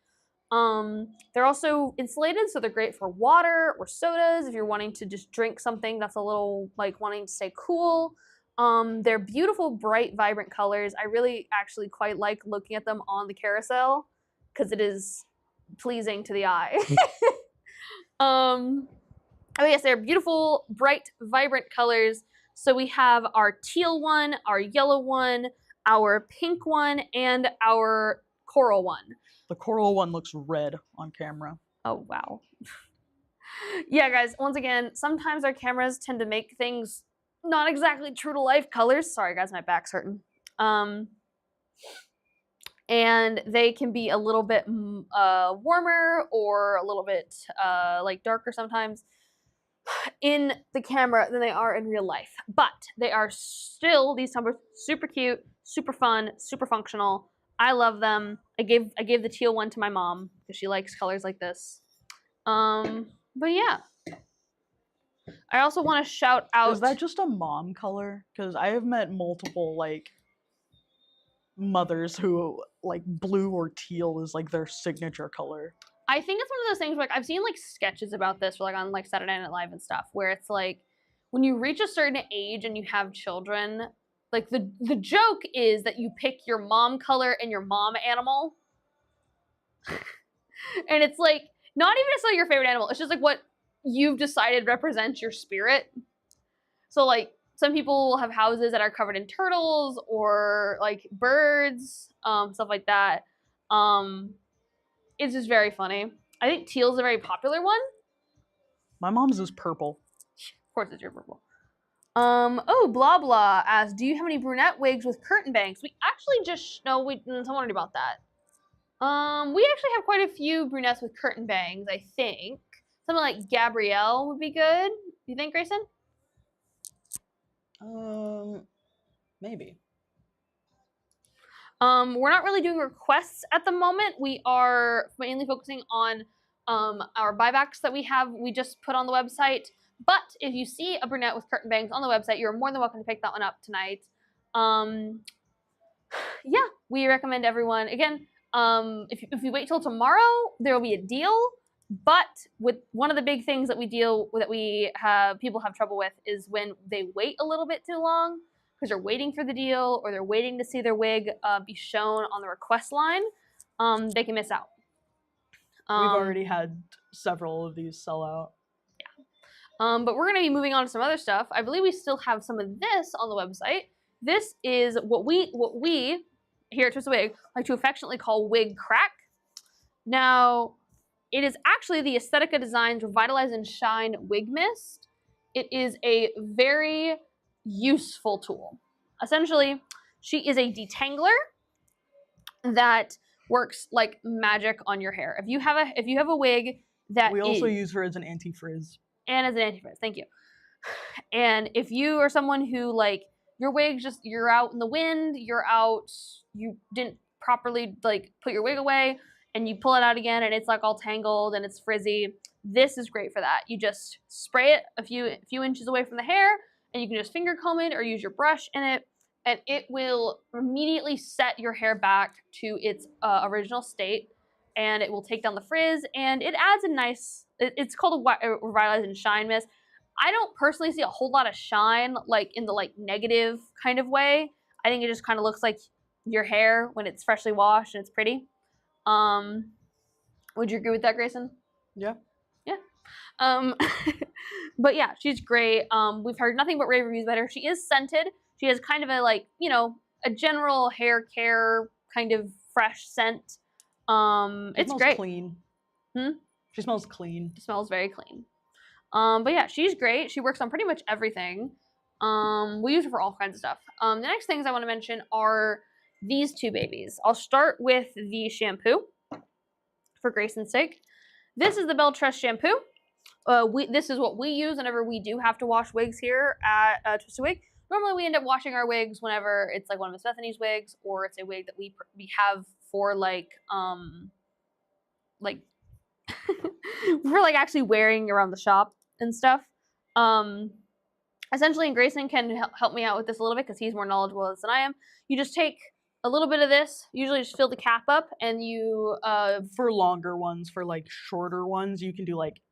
They're also insulated, so they're great for water or sodas if you're wanting to just drink something that's a little, like, wanting to stay cool. They're beautiful, bright, vibrant colors. I really actually quite like looking at them on the carousel because it is pleasing to the eye. Oh yes, they're beautiful, bright, vibrant colors. So we have our teal one, our yellow one, our pink one, and our coral one. The coral one looks red on camera. Oh, wow. Yeah, guys, once again, sometimes our cameras tend to make things not exactly true to life colors. Sorry, guys, my back's hurting. And they can be a little bit warmer or a little bit like darker sometimes in the camera than they are in real life. But they are still, these tumblers, super cute, super fun, super functional. I love them. I gave the teal one to my mom because she likes colors like this. But yeah. I also want to shout out... Is that just a mom color? Because I have met multiple, like, mothers who, like, blue or teal is, like, their signature color. I think it's one of those things where, like, I've seen, like, sketches about this, like, on, like, Saturday Night Live and stuff, where it's, like, when you reach a certain age and you have children, like, the joke is that you pick your mom color and your mom animal. And it's, like, not even necessarily your favorite animal. It's just, like, what you've decided represents your spirit. So, like, some people have houses that are covered in turtles or, like, birds, stuff like that. It's just very funny. I think teal's a very popular one. My mom's is purple. Of course it's your purple. Oh, blah blah asks, do you have any brunette wigs with curtain bangs? We actually just, no, someone already about that. We actually have quite a few brunettes with curtain bangs, I think. Something like Gabrielle would be good. You think, Grayson? Maybe. We're not really doing requests at the moment. We are mainly focusing on our buybacks that we just put on the website. But if you see a brunette with curtain bangs on the website, you're more than welcome to pick that one up tonight. Yeah, we recommend everyone. Again, if you wait till tomorrow, there will be a deal. But with one of the big things that people have trouble with is when they wait a little bit too long because they're waiting for the deal or they're waiting to see their wig be shown on the request line. They can miss out. We've already had several of these sell out. Yeah. But we're going to be moving on to some other stuff. I believe we still have some of this on the website. This is what we here at Twisted Wig like to affectionately call wig crack. Now, it is actually the Aesthetica Designs Revitalize and Shine Wig Mist. It is a very useful tool. Essentially, she is a detangler that works like magic on your hair. If you have a wig that we also use her as an anti-frizz. And as an anti-frizz, thank you. And if you are someone who, like, your wig you're out in the wind, you didn't properly, like, put your wig away, and you pull it out again and it's like all tangled and it's frizzy, this is great for that. You just spray it a few inches away from the hair and you can just finger comb it or use your brush in it and it will immediately set your hair back to its original state and it will take down the frizz and it adds a nice, it's called a Revitalize and Shine Mist. I don't personally see a whole lot of shine, like in the like negative kind of way. I think it just kind of looks like your hair when it's freshly washed and it's pretty. Would you agree with that, Grayson? Yeah. Yeah. But yeah, she's great. We've heard nothing but rave reviews about her. She is scented. She has kind of a like, you know, a general hair care kind of fresh scent. It's smells great. Clean. She smells clean. She smells very clean. But yeah, she's great. She works on pretty much everything. We use her for all kinds of stuff. The next things I want to mention are these two babies. I'll start with the shampoo for Grayson's sake. This is the Belle Tress shampoo. This is what we use whenever we do have to wash wigs here at Twisted Wig. Normally we end up washing our wigs whenever it's like one of Miss Bethany's wigs, or it's a wig that we have for like we're like actually wearing around the shop and stuff. Essentially, and Grayson can help me out with this a little bit because he's more knowledgeable than I am. You just take a little bit of this, usually just fill the cap up, and you for longer ones, for like shorter ones, you can do like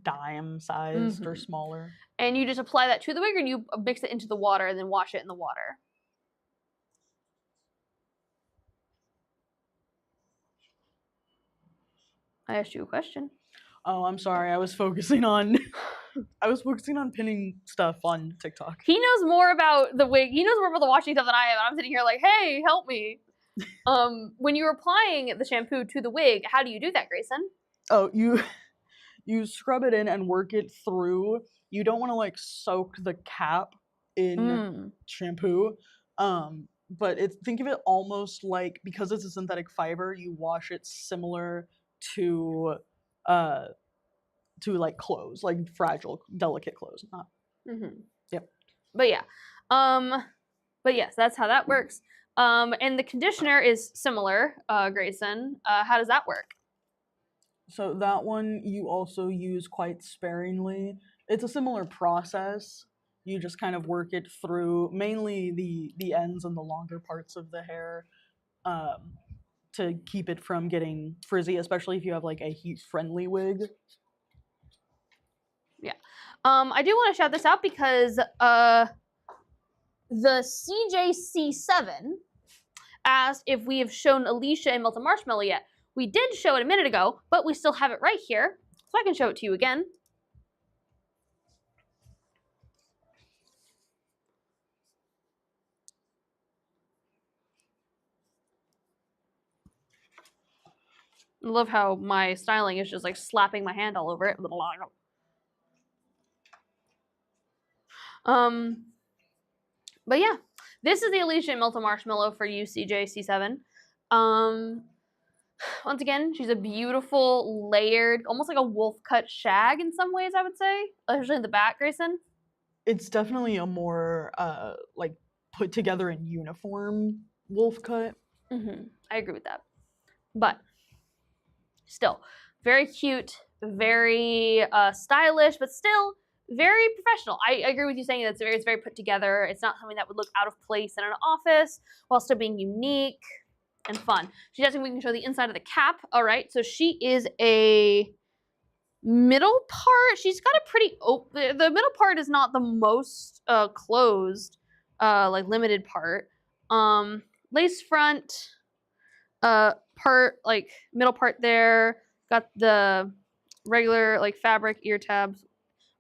dime sized or smaller. And you just apply that to the wig, and you mix it into the water and then wash it in the water. I asked you a question. Oh, I'm sorry. I was focusing on pinning stuff on TikTok. He knows more about the wig. He knows more about the washing stuff than I am. I'm sitting here like, hey, help me. When you're applying the shampoo to the wig, how do you do that, Grayson? Oh, you scrub it in and work it through. You don't want to like soak the cap in shampoo. But think of it almost like, because it's a synthetic fiber, you wash it similar to like clothes, like fragile, delicate clothes. Yep. But yeah. But yes, that's how that works. And the conditioner is similar, Grayson. How does that work? So that one you also use quite sparingly. It's a similar process. You just kind of work it through mainly the ends and the longer parts of the hair to keep it from getting frizzy, especially if you have like a heat-friendly wig. Yeah. I do want to shout this out because the CJC7 asked if we have shown Alicia and Melted Marshmallow yet. We did show it a minute ago, but we still have it right here, so I can show it to you again. I love how my styling is just like slapping my hand all over it. But yeah, this is the Alicia and Melted Marshmallow for you, CJC7. Once again, she's a beautiful, layered, almost like a wolf cut shag in some ways, I would say. Especially in the back, Grayson. It's definitely a more like put together in uniform wolf cut. I agree with that. But still, very cute, very stylish, but still very professional. I agree with you saying that it's very put together. It's not something that would look out of place in an office while still being unique and fun. She does think we can show the inside of the cap. All right, so she is a middle part. She's got a pretty open. The middle part is not the most closed, like limited part. Lace front part, like middle part there. Got the regular like fabric ear tabs.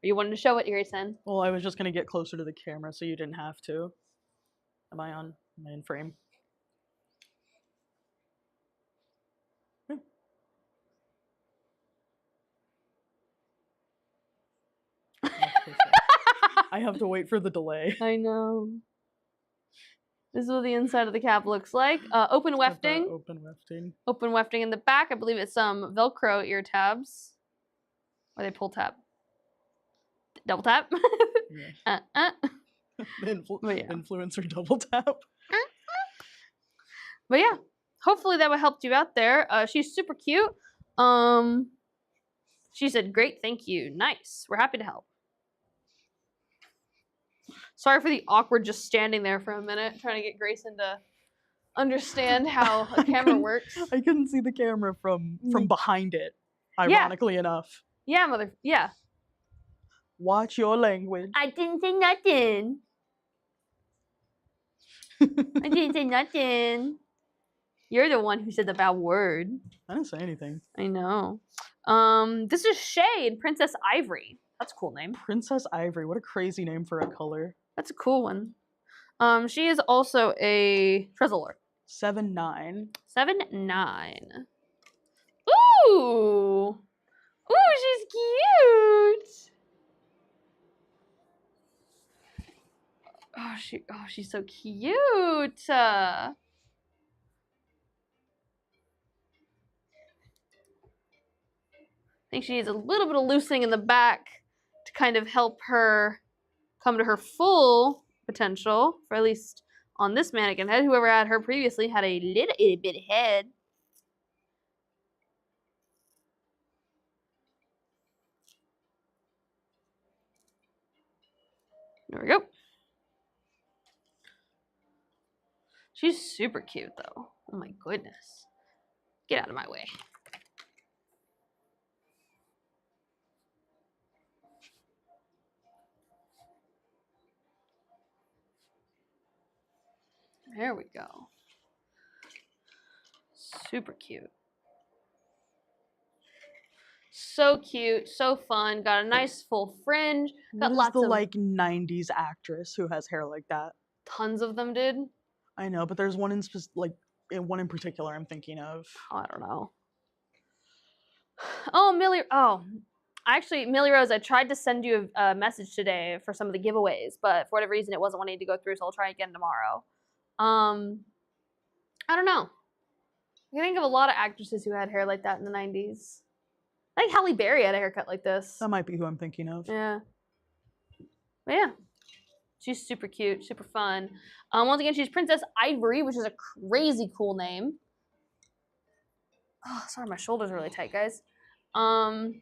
Are you wanting to show it, Grayson? Well, I was just gonna get closer to the camera so you didn't have to. Am I in frame? I have to wait for the delay. I know. This is what the inside of the cap looks like. Open wefting. Open wefting. Open wefting in the back. I believe it's some Velcro ear tabs. Or they pull tab. Double tap. Yeah. Influencer double tap. But yeah, hopefully that would help you out there. She's super cute. She said, "Great, thank you. Nice. We're happy to help." Sorry for the awkward just standing there for a minute, trying to get Grayson to understand how a camera works. I couldn't see the camera from behind it, ironically enough. Yeah, yeah. Watch your language. I didn't say nothing. I didn't say nothing. You're the one who said the bad word. I didn't say anything. I know. This is Shay in Princess Ivory. That's a cool name. Princess Ivory. What a crazy name for a color. That's a cool one. She is also a Trezzler. 7-9. 7-9. Ooh! Ooh, she's cute! Oh, she's so cute! I think she needs a little bit of loosening in the back to kind of help her come to her full potential, for at least on this mannequin head. Whoever had her previously had a little bit of head. There we go. She's super cute, though. Oh my goodness. Get out of my way. There we go. Super cute. So cute, so fun. Got a nice full fringe. Got What is the of like 90s actress who has hair like that? tons of them did. I know, but there's one in one in particular I'm thinking of. Oh, I don't know. Oh, Millie Rose, I tried to send you a message today for some of the giveaways, but for whatever reason it wasn't wanting to go through, so I'll try again tomorrow. I don't know. I can think of a lot of actresses who had hair like that in the 90s. I think Halle Berry had a haircut like this. That might be who I'm thinking of. Yeah. But yeah. She's super cute, super fun. Once again, she's Princess Ivory, which is a crazy cool name. Oh, sorry, my shoulders are really tight, guys. I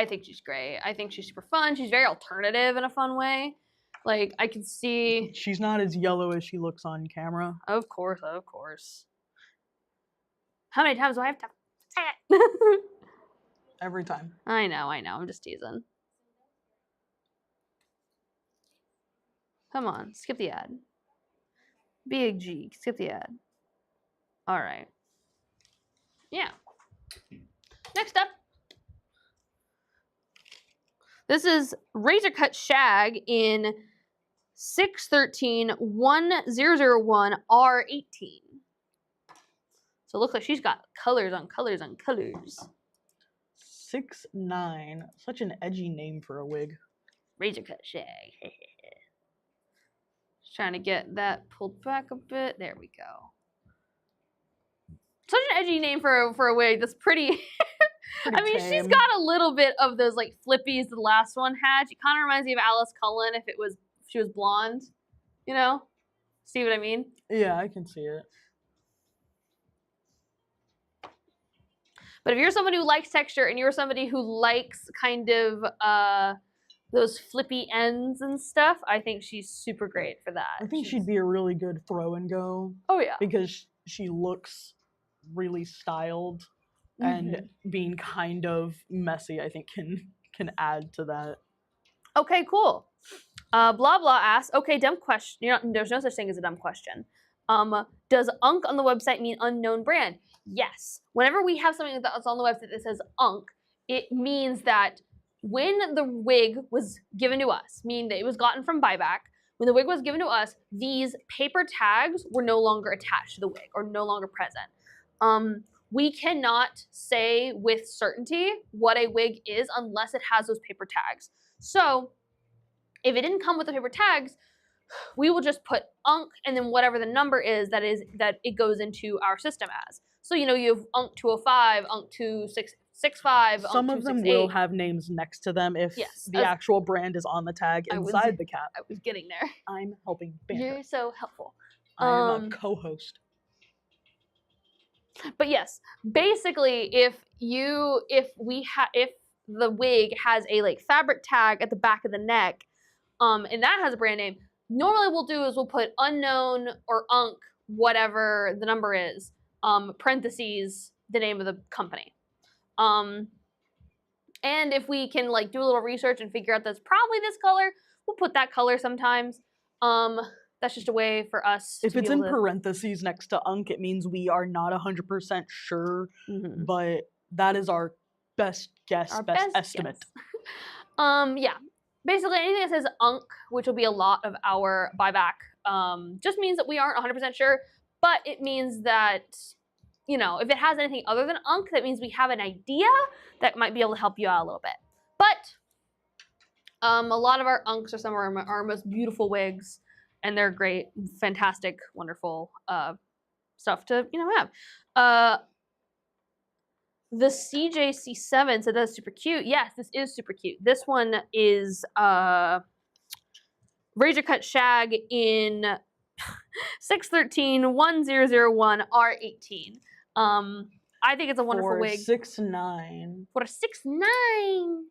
think she's great. I think she's super fun. She's very alternative in a fun way. Like, I can see... She's not as yellow as she looks on camera. Of course, of course. How many times do I have to say it? Every time. I know. I'm just teasing. Come on, skip the ad. Big G, skip the ad. All right. Yeah. Next up. This is Razor Cut Shag in 613-1001 R18. So it looks like she's got colors on colors on colors. 6'9". Such an edgy name for a wig. Razor Cut Shag. Just trying to get that pulled back a bit. There we go. Such an edgy name for a wig. That's pretty... I mean, tame. She's got a little bit of those like flippies the last one had. She kind of reminds me of Alice Cullen if she was blonde, you know? See what I mean? Yeah, I can see it. But if you're somebody who likes texture and you're somebody who likes kind of those flippy ends and stuff, I think she's super great for that. I think she'd be a really good throw and go. Oh yeah. Because she looks really styled. And being kind of messy, I think, can add to that. Okay, cool. Blah blah asks, okay, dumb question. There's no such thing as a dumb question. Does UNC on the website mean unknown brand? Yes. Whenever we have something that's on the website that says UNC, it means that when the wig was given to us, meaning that it was gotten from buyback, when the wig was given to us, these paper tags were no longer attached to the wig or no longer present. We cannot say with certainty what a wig is unless it has those paper tags. So if it didn't come with the paper tags, we will just put UNC and then whatever the number is that it goes into our system as. So, you have UNC 205, UNC 265, Some of them will have names next to them if the actual brand is on the tag inside the cap. I was getting there. I'm helping banter. You're so helpful. I am a co-host. But yes, basically, if the wig has a like fabric tag at the back of the neck, and that has a brand name, normally what we'll do is we'll put unknown or UNC, whatever the number is, parentheses the name of the company. And if we can like do a little research and figure out that's probably this color, we'll put that color sometimes. That's just a way for us if to it's be able in to... parentheses next to Unk, it means we are not 100% sure, but that is our best guess, Our best estimate. Guess. Yeah. Basically, anything that says Unk, which will be a lot of our buyback, just means that we aren't 100% sure, but it means that, you know, if it has anything other than Unk, that means we have an idea that might be able to help you out a little bit. But a lot of our Unks are some of our most beautiful wigs, and they're great, fantastic, wonderful stuff to, you know, have. The CJC7 said that's super cute. Yes, this is super cute. This one is razor cut shag in 613-1001 R18. I think it's a wonderful wig. 6'9". For a 6'9".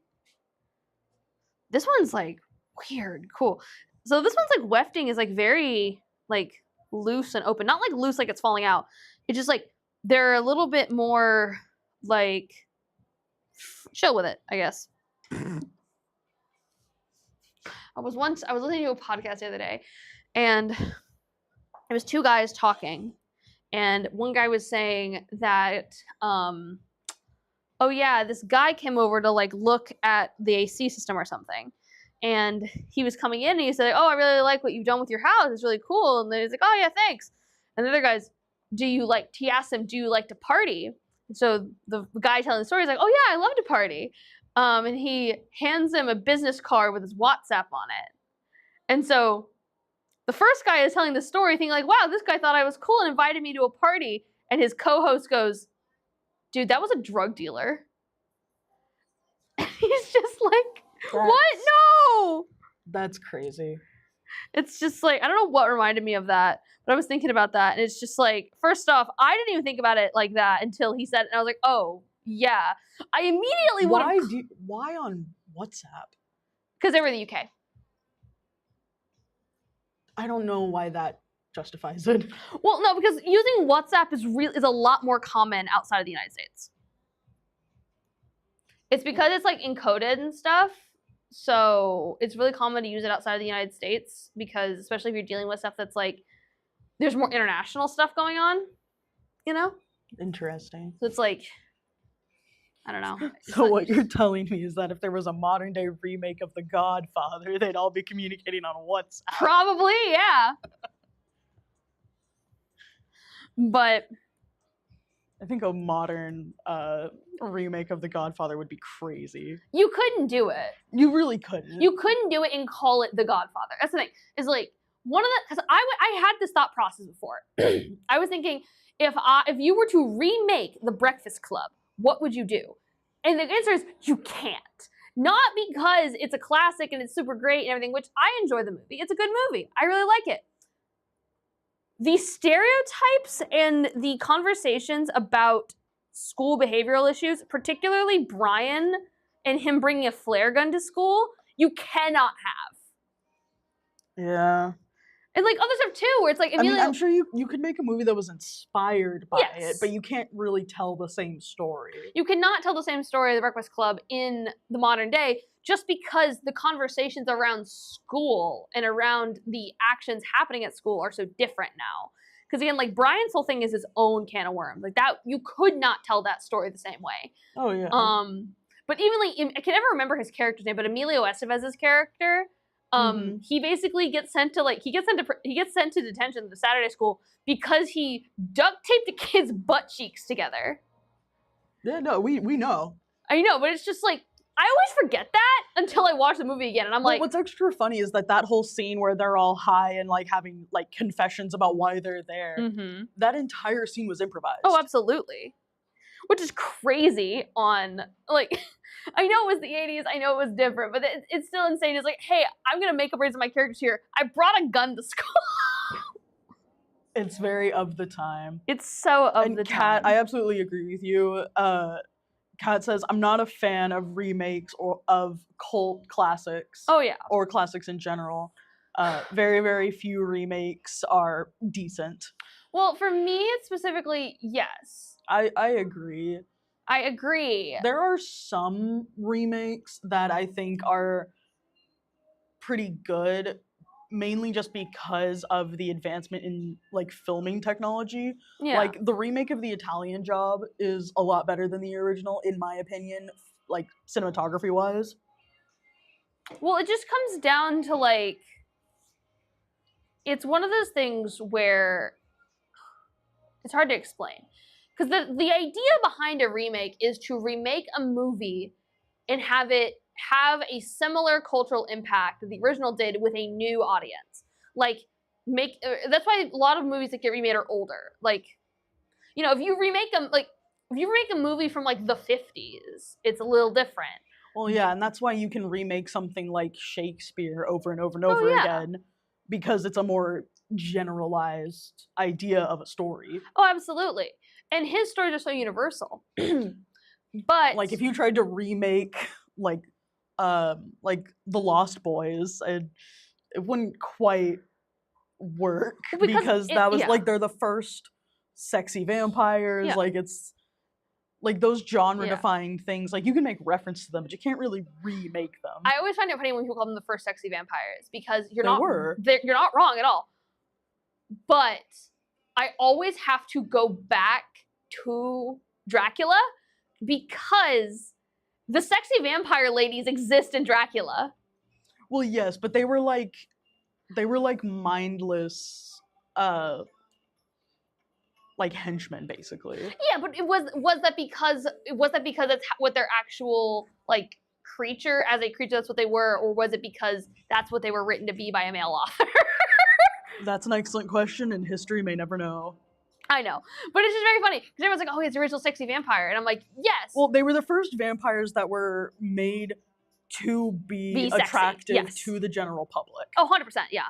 This one's like weird, cool. So this one's like wefting is like very like loose and open. Not like loose like it's falling out. It's just like they're a little bit more like chill with it, I guess. I was listening to a podcast the other day, and it was two guys talking, and one guy was saying that oh yeah, this guy came over to like look at the AC system or something, and he was coming in and he said, oh, I really like what you've done with your house, it's really cool. And then he's like, oh yeah, thanks. And the other guy's, he asked him, do you like to party? So the guy telling the story is like, oh yeah, I love to party. And he hands him a business card with his WhatsApp on it. And so the first guy is telling the story thinking like, wow, this guy thought I was cool and invited me to a party. And his co-host goes, dude, that was a drug dealer. He's just like, what? No! That's crazy. It's just like, I don't know what reminded me of that, but I was thinking about that, and it's just like, first off, I didn't even think about it like that until he said it, and I was like, oh, yeah. I immediately would have... Why on WhatsApp? Because they were in the UK. I don't know why that justifies it. Well, no, because using WhatsApp is a lot more common outside of the United States. It's because it's like encoded and stuff. So it's really common to use it outside of the United States because, especially if you're dealing with stuff that's like, there's more international stuff going on, you know? Interesting. So it's like, I don't know. So what you're telling me is that if there was a modern day remake of The Godfather, they'd all be communicating on WhatsApp. Probably, yeah. But I think a modern remake of The Godfather would be crazy. You couldn't do it. You really couldn't. You couldn't do it and call it The Godfather. That's the thing. Is like one of the, because I had this thought process before. I was thinking, if you were to remake The Breakfast Club, what would you do? And the answer is you can't. Not because it's a classic and it's super great and everything, which I enjoy the movie. It's a good movie. I really like it. The stereotypes and the conversations about school behavioral issues, particularly Brian and him bringing a flare gun to school, you cannot have. Yeah. And like other stuff too, where it's like, I'm sure you could make a movie that was inspired by it, but you can't really tell the same story. You cannot tell the same story of The Breakfast Club in the modern day just because the conversations around school and around the actions happening at school are so different now. Because again, like Brian's whole thing is his own can of worms. Like that, you could not tell that story the same way. Oh yeah. But even like, I can never remember his character's name, but Emilio Estevez's character, he basically gets sent to detention at the Saturday school because he duct taped the kids' butt cheeks together. Yeah, no, we know. I know, but it's just like, I always forget that until I watch the movie again, and I'm like... What's extra funny is that whole scene where they're all high and like having like confessions about why they're there, that entire scene was improvised. Oh, absolutely. Which is crazy on, like... I know it was the 80s, I know it was different, but it's still insane. It's like, hey, I'm gonna make up raise my characters here. I brought a gun to school. It's very of the time. It's so of the Kat, time. I absolutely agree with you. Kat says, I'm not a fan of remakes or of cult classics. Oh, yeah. Or classics in general. Very, very few remakes are decent. Well, for me, it's specifically, yes. I agree. I agree. There are some remakes that I think are pretty good, mainly just because of the advancement in like filming technology. Yeah. Like the remake of The Italian Job is a lot better than the original, in my opinion, like cinematography wise. Well, it just comes down to like, it's one of those things where it's hard to explain. Because the idea behind a remake is to remake a movie and have it have a similar cultural impact that the original did with a new audience. Like, that's why a lot of movies that get remade are older. Like, you know, if you remake a movie from like the 50s, it's a little different. Well, yeah, and that's why you can remake something like Shakespeare over and over and over again, because it's a more generalized idea of a story. Oh, absolutely. And his stories are so universal. But like if you tried to remake like The Lost Boys, it wouldn't quite work because that was like they're the first sexy vampires. Yeah. Like it's like those genre-defying things. Like you can make reference to them, but you can't really remake them. I always find it funny when people call them the first sexy vampires because you're not wrong at all. But I always have to go back to Dracula because the sexy vampire ladies exist in Dracula. Well, yes, but they were like mindless like henchmen, basically. Yeah, but was that because that's what their actual like creature as a creature, that's what they were, or was it because that's what they were written to be by a male author? That's an excellent question, and history may never know. I know, but it's just very funny because everyone's like, "Oh, he's the original sexy vampire," and I'm like, "Yes." Well, they were the first vampires that were made to be attractive to the general public. Oh, 100%, yeah.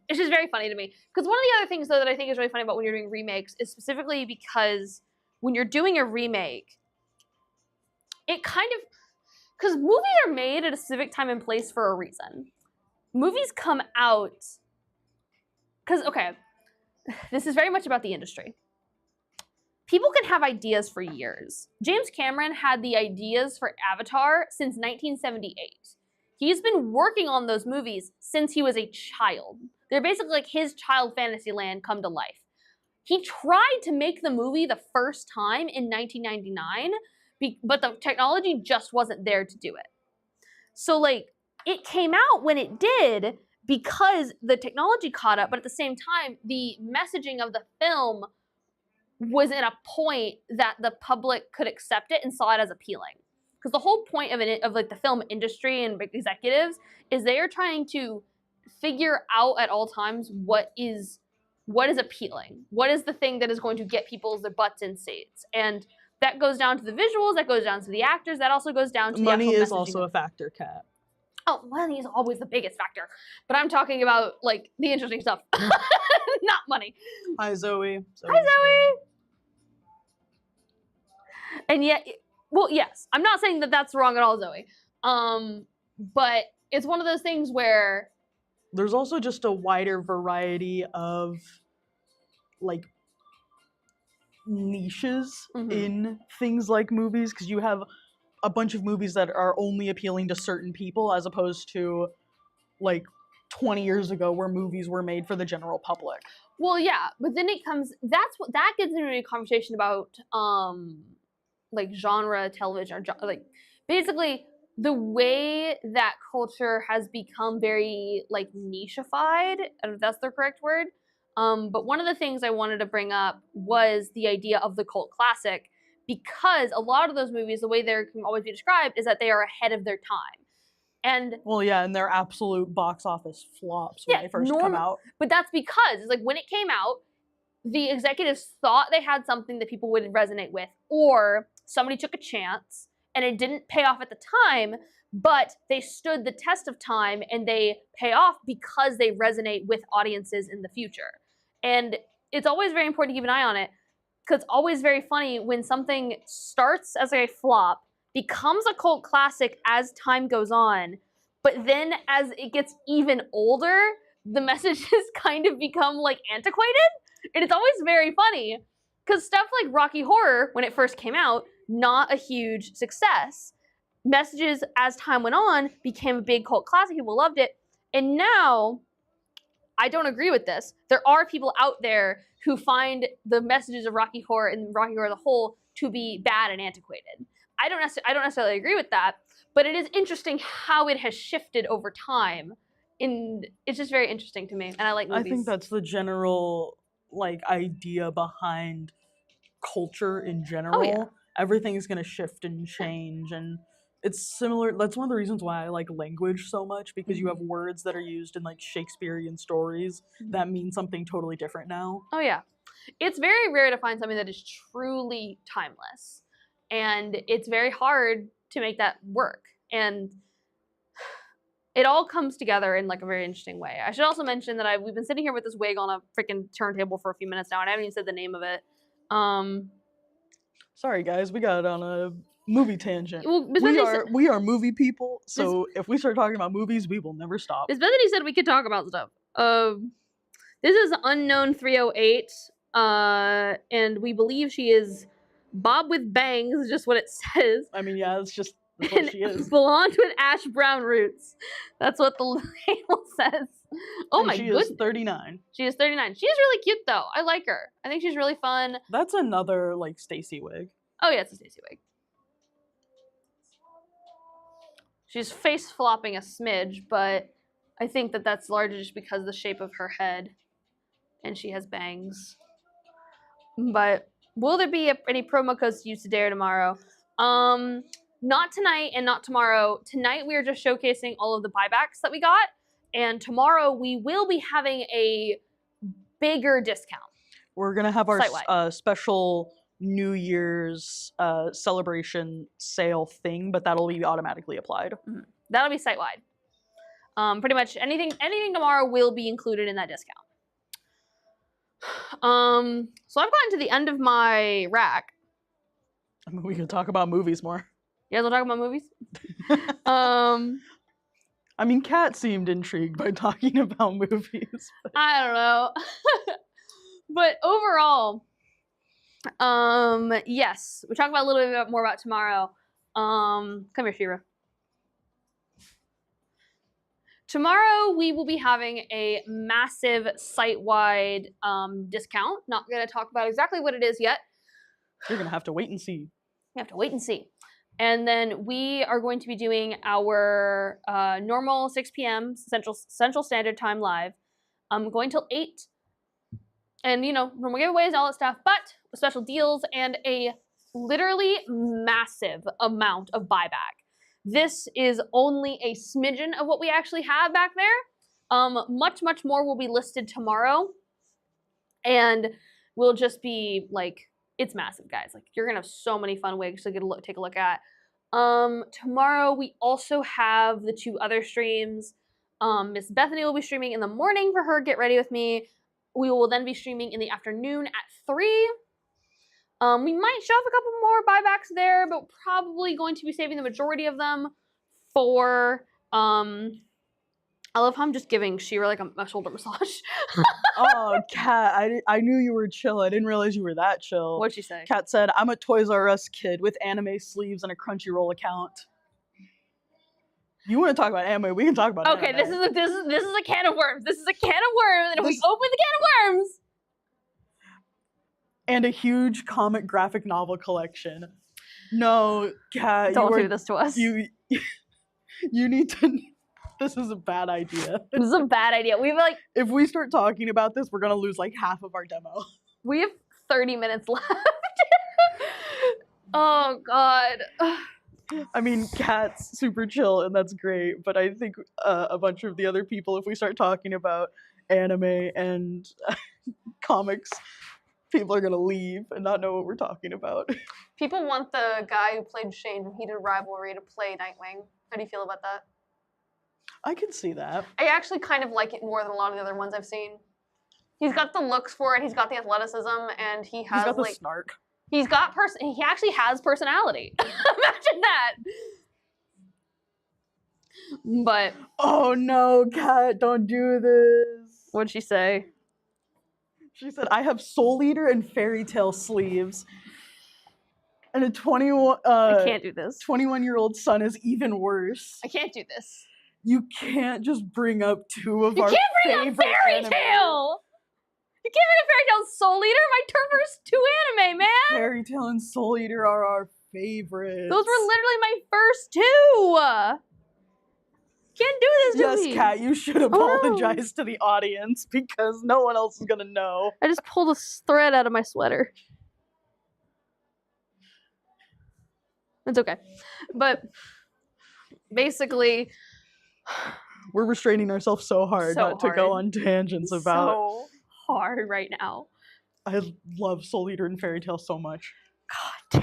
It's just very funny to me because one of the other things though that I think is really funny about when you're doing remakes is specifically because when you're doing a remake, it kind of, because movies are made at a specific time and place for a reason. Movies come out because, okay, this is very much about the industry. People can have ideas for years. James Cameron had the ideas for Avatar since 1978. He's been working on those movies since he was a child. They're basically like his child fantasy land come to life. He tried to make the movie the first time in 1999, but the technology just wasn't there to do it. So like, it came out when it did because the technology caught up, but at the same time, the messaging of the film was at a point that the public could accept it and saw it as appealing. Because the whole point of like the film industry and executives is they are trying to figure out at all times what is appealing. What is the thing that is going to get people's butts in seats? And that goes down to the visuals, that goes down to the actors, that also goes down to money the is also a factor, Kat. Oh, money is always the biggest factor. But I'm talking about like the interesting stuff, not money. Hi, Zoe. Hi, Zoe. And yet, well, yes, I'm not saying that that's wrong at all, Zoe. But it's one of those things where there's also just a wider variety of like niches in things like movies, because you have a bunch of movies that are only appealing to certain people as opposed to like 20 years ago where movies were made for the general public. Well, yeah, but then it comes, that gets into a conversation about like genre television, or like basically the way that culture has become very like nicheified. I don't know if that's the correct word. But one of the things I wanted to bring up was the idea of the cult classic, because a lot of those movies, the way they can always be described is that they are ahead of their time. And well, yeah, and they're absolute box office flops when they first come out. But that's because it's like when it came out, the executives thought they had something that people would resonate with, or somebody took a chance and it didn't pay off at the time, but they stood the test of time and they pay off because they resonate with audiences in the future. And it's always very important to keep an eye on it, because it's always very funny when something starts as a flop, becomes a cult classic as time goes on, but then as it gets even older, the messages kind of become like antiquated. And it's always very funny, because stuff like Rocky Horror, when it first came out, not a huge success. Messages, as time went on, became a big cult classic. People loved it. And now, I don't agree with this. There are people out there who find the messages of Rocky Horror and Rocky Horror as a whole to be bad and antiquated. I don't necessarily agree with that, but it is interesting how it has shifted over time. And it's just very interesting to me, and I like movies. I think that's the general idea behind culture in general. Oh, yeah. Everything's gonna shift and change, and it's similar. That's one of the reasons why I like language so much, because you have words that are used in Shakespearean stories that mean something totally different now. Oh yeah, it's very rare to find something that is truly timeless, and it's very hard to make that work. And it all comes together in a very interesting way. I should also mention that we've been sitting here with this wig on a freaking turntable for a few minutes now, and I haven't even said the name of it. Sorry guys, we got on a movie tangent. Well, we are movie people, so if we start talking about movies, we will never stop. Miss Bethany said we could talk about stuff. This is Unknown 308, and we believe she is Bob with bangs, is just what it says. I mean, yeah, that's what she is. Blonde with ash brown roots. That's what the label says. Oh my goodness. She is 39. She is 39. She's really cute though. I like her. I think she's really fun. That's another Stacy wig. Oh yeah, it's a Stacy wig. She's face flopping a smidge, but I think that's largely just because of the shape of her head, and she has bangs. But will there be any promo codes to use today or tomorrow? Not tonight and not tomorrow. Tonight we are just showcasing all of the buybacks that we got, and tomorrow we will be having a bigger discount. We're gonna have our special New Year's celebration sale thing, but that'll be automatically applied. Mm-hmm. That'll be site-wide. Pretty much anything tomorrow will be included in that discount. So I've gotten to the end of my rack. I mean, we can talk about movies more. You guys want to talk about movies? I mean, Kat seemed intrigued by talking about movies. I don't know. But overall, yes, we'll talk about a little bit more about tomorrow. Come here, Shira. Tomorrow we will be having a massive site-wide discount. Not going to talk about exactly what it is yet. You're going to have to wait and see. You have to wait and see. And then we are going to be doing our normal 6 p.m. Central Standard Time live. Going till 8. And, normal giveaways, all that stuff, but special deals and a literally massive amount of buyback. This is only a smidgen of what we actually have back there. Much, much more will be listed tomorrow. And we'll just be it's massive, guys. You're gonna have so many fun wigs to take a look at. Tomorrow we also have the 2 other streams. Miss Bethany will be streaming in the morning for her Get Ready With Me. We will then be streaming in the afternoon at 3. We might shove a couple more buybacks there, but probably going to be saving the majority of them for I love how I'm just giving Shira a shoulder massage. Oh, Kat, I knew you were chill. I didn't realize you were that chill. What'd she say? Kat said, I'm a Toys R Us kid with anime sleeves and a Crunchyroll account. You want to talk about anime? We can talk about Okay, anime. this is a can of worms. This is a can of worms, and if we open the can of worms. And a huge comic graphic novel collection. No, Kat, Don't do this to us. You need to. This is a bad idea. This is a bad idea. We have if we start talking about this, we're gonna lose half of our demo. We have 30 minutes left. Oh God. I mean, Kat's super chill, and that's great. But I think a bunch of the other people, if we start talking about anime and comics, people are gonna leave and not know what we're talking about. People want the guy who played Shane from Heated Rivalry to play Nightwing. How do you feel about that? I can see that. I actually kind of like it more than a lot of the other ones I've seen. He's got the looks for it. He's got the athleticism, and he's got the snark. He actually has personality. Imagine that. But oh no, Kat, don't do this. What'd she say? She said, I have Soul Eater and Fairy Tale sleeves. And a 21 I can't do this. 21-year-old son is even worse. I can't do this. You can't just bring up two of You our can't bring favorite up Fairy anime. Tale! You can't bring up Fairy Tale and Soul Eater, my first two anime, man! Fairy Tale and Soul Eater are our favorites. Those were literally my first two! Can't do this to me! Yes, Kat, you should apologize to the audience because no one else is gonna know. I just pulled a thread out of my sweater. It's okay. But basically, we're restraining ourselves so hard not to go on tangents about. So hard right now. I love Soul Eater and Fairy Tale so much. God damn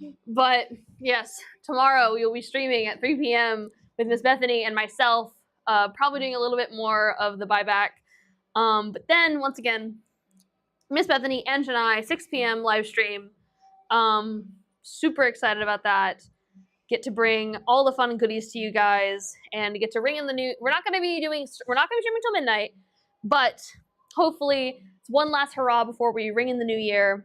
it. But yes, tomorrow we will be streaming at 3 p.m. with Miss Bethany and myself. Probably doing a little bit more of the buyback. But then once again, Miss Bethany and Janai, 6 p.m. live stream. Super excited about that. Get to bring all the fun and goodies to you guys, and get to ring in the new. We're not going to be streaming till midnight, but hopefully it's one last hurrah before we ring in the new year.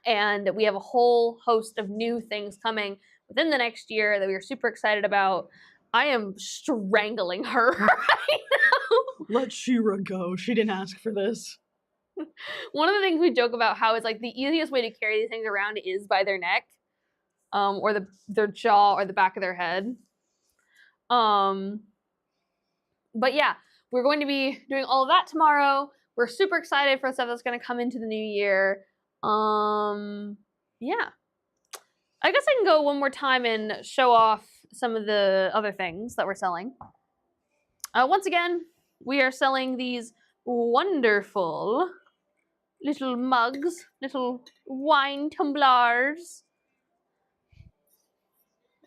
And we have a whole host of new things coming within the next year that we are super excited about. I am strangling her right now. Let Shira go. She didn't ask for this. One of the things we joke about how it's like the easiest way to carry these things around is by their neck, or their jaw, or the back of their head. But yeah, we're going to be doing all of that tomorrow. We're super excited for stuff that's going to come into the new year. Yeah. I guess I can go one more time and show off some of the other things that we're selling. Once again, we are selling these wonderful little mugs, little wine tumblers.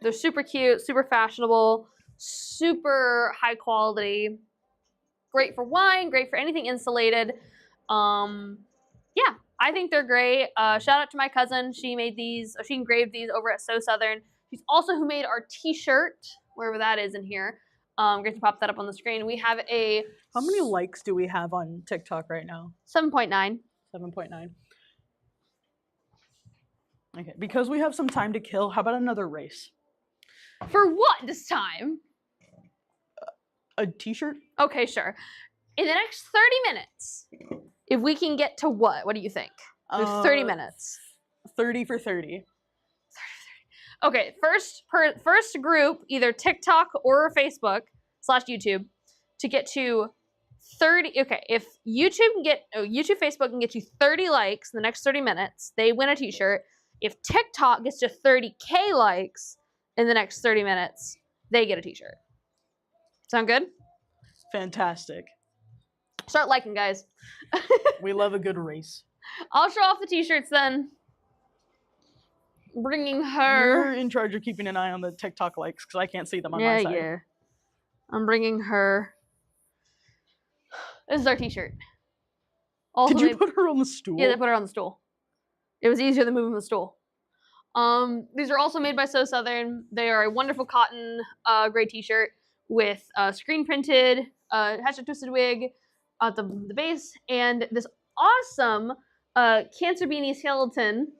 They're super cute, super fashionable, super high quality. Great for wine, great for anything insulated. Yeah, I think they're great. Shout out to my cousin. She made these, she engraved these over at So Southern. She's also who made our t-shirt, wherever that is in here. Great to pop that up on the screen. We have a... How many likes do we have on TikTok right now? 7.9. 7.9. Okay, because we have some time to kill, how about another race? For what this time? A t-shirt? Okay, sure. In the next 30 minutes, if we can get to what? What do you think? With 30 minutes. 30 for 30. Okay, first group, either TikTok or Facebook / YouTube, to get to 30. Okay, if YouTube, Facebook can get you 30 likes in the next 30 minutes, they win a t-shirt. If TikTok gets to 30K likes in the next 30 minutes, they get a t-shirt. Sound good? Fantastic. Start liking, guys. We love a good race. I'll show off the t-shirts then. Bringing her. You're in charge of keeping an eye on the TikTok likes because I can't see them on my side. Yeah. I'm bringing her. This is our t-shirt. Also, Did you put her on the stool? Yeah, they put her on the stool. It was easier than moving the stool. These are also made by So Southern. They are a wonderful cotton gray t-shirt with screen printed #Twisted Wig at the base, and this awesome cancer beanie skeleton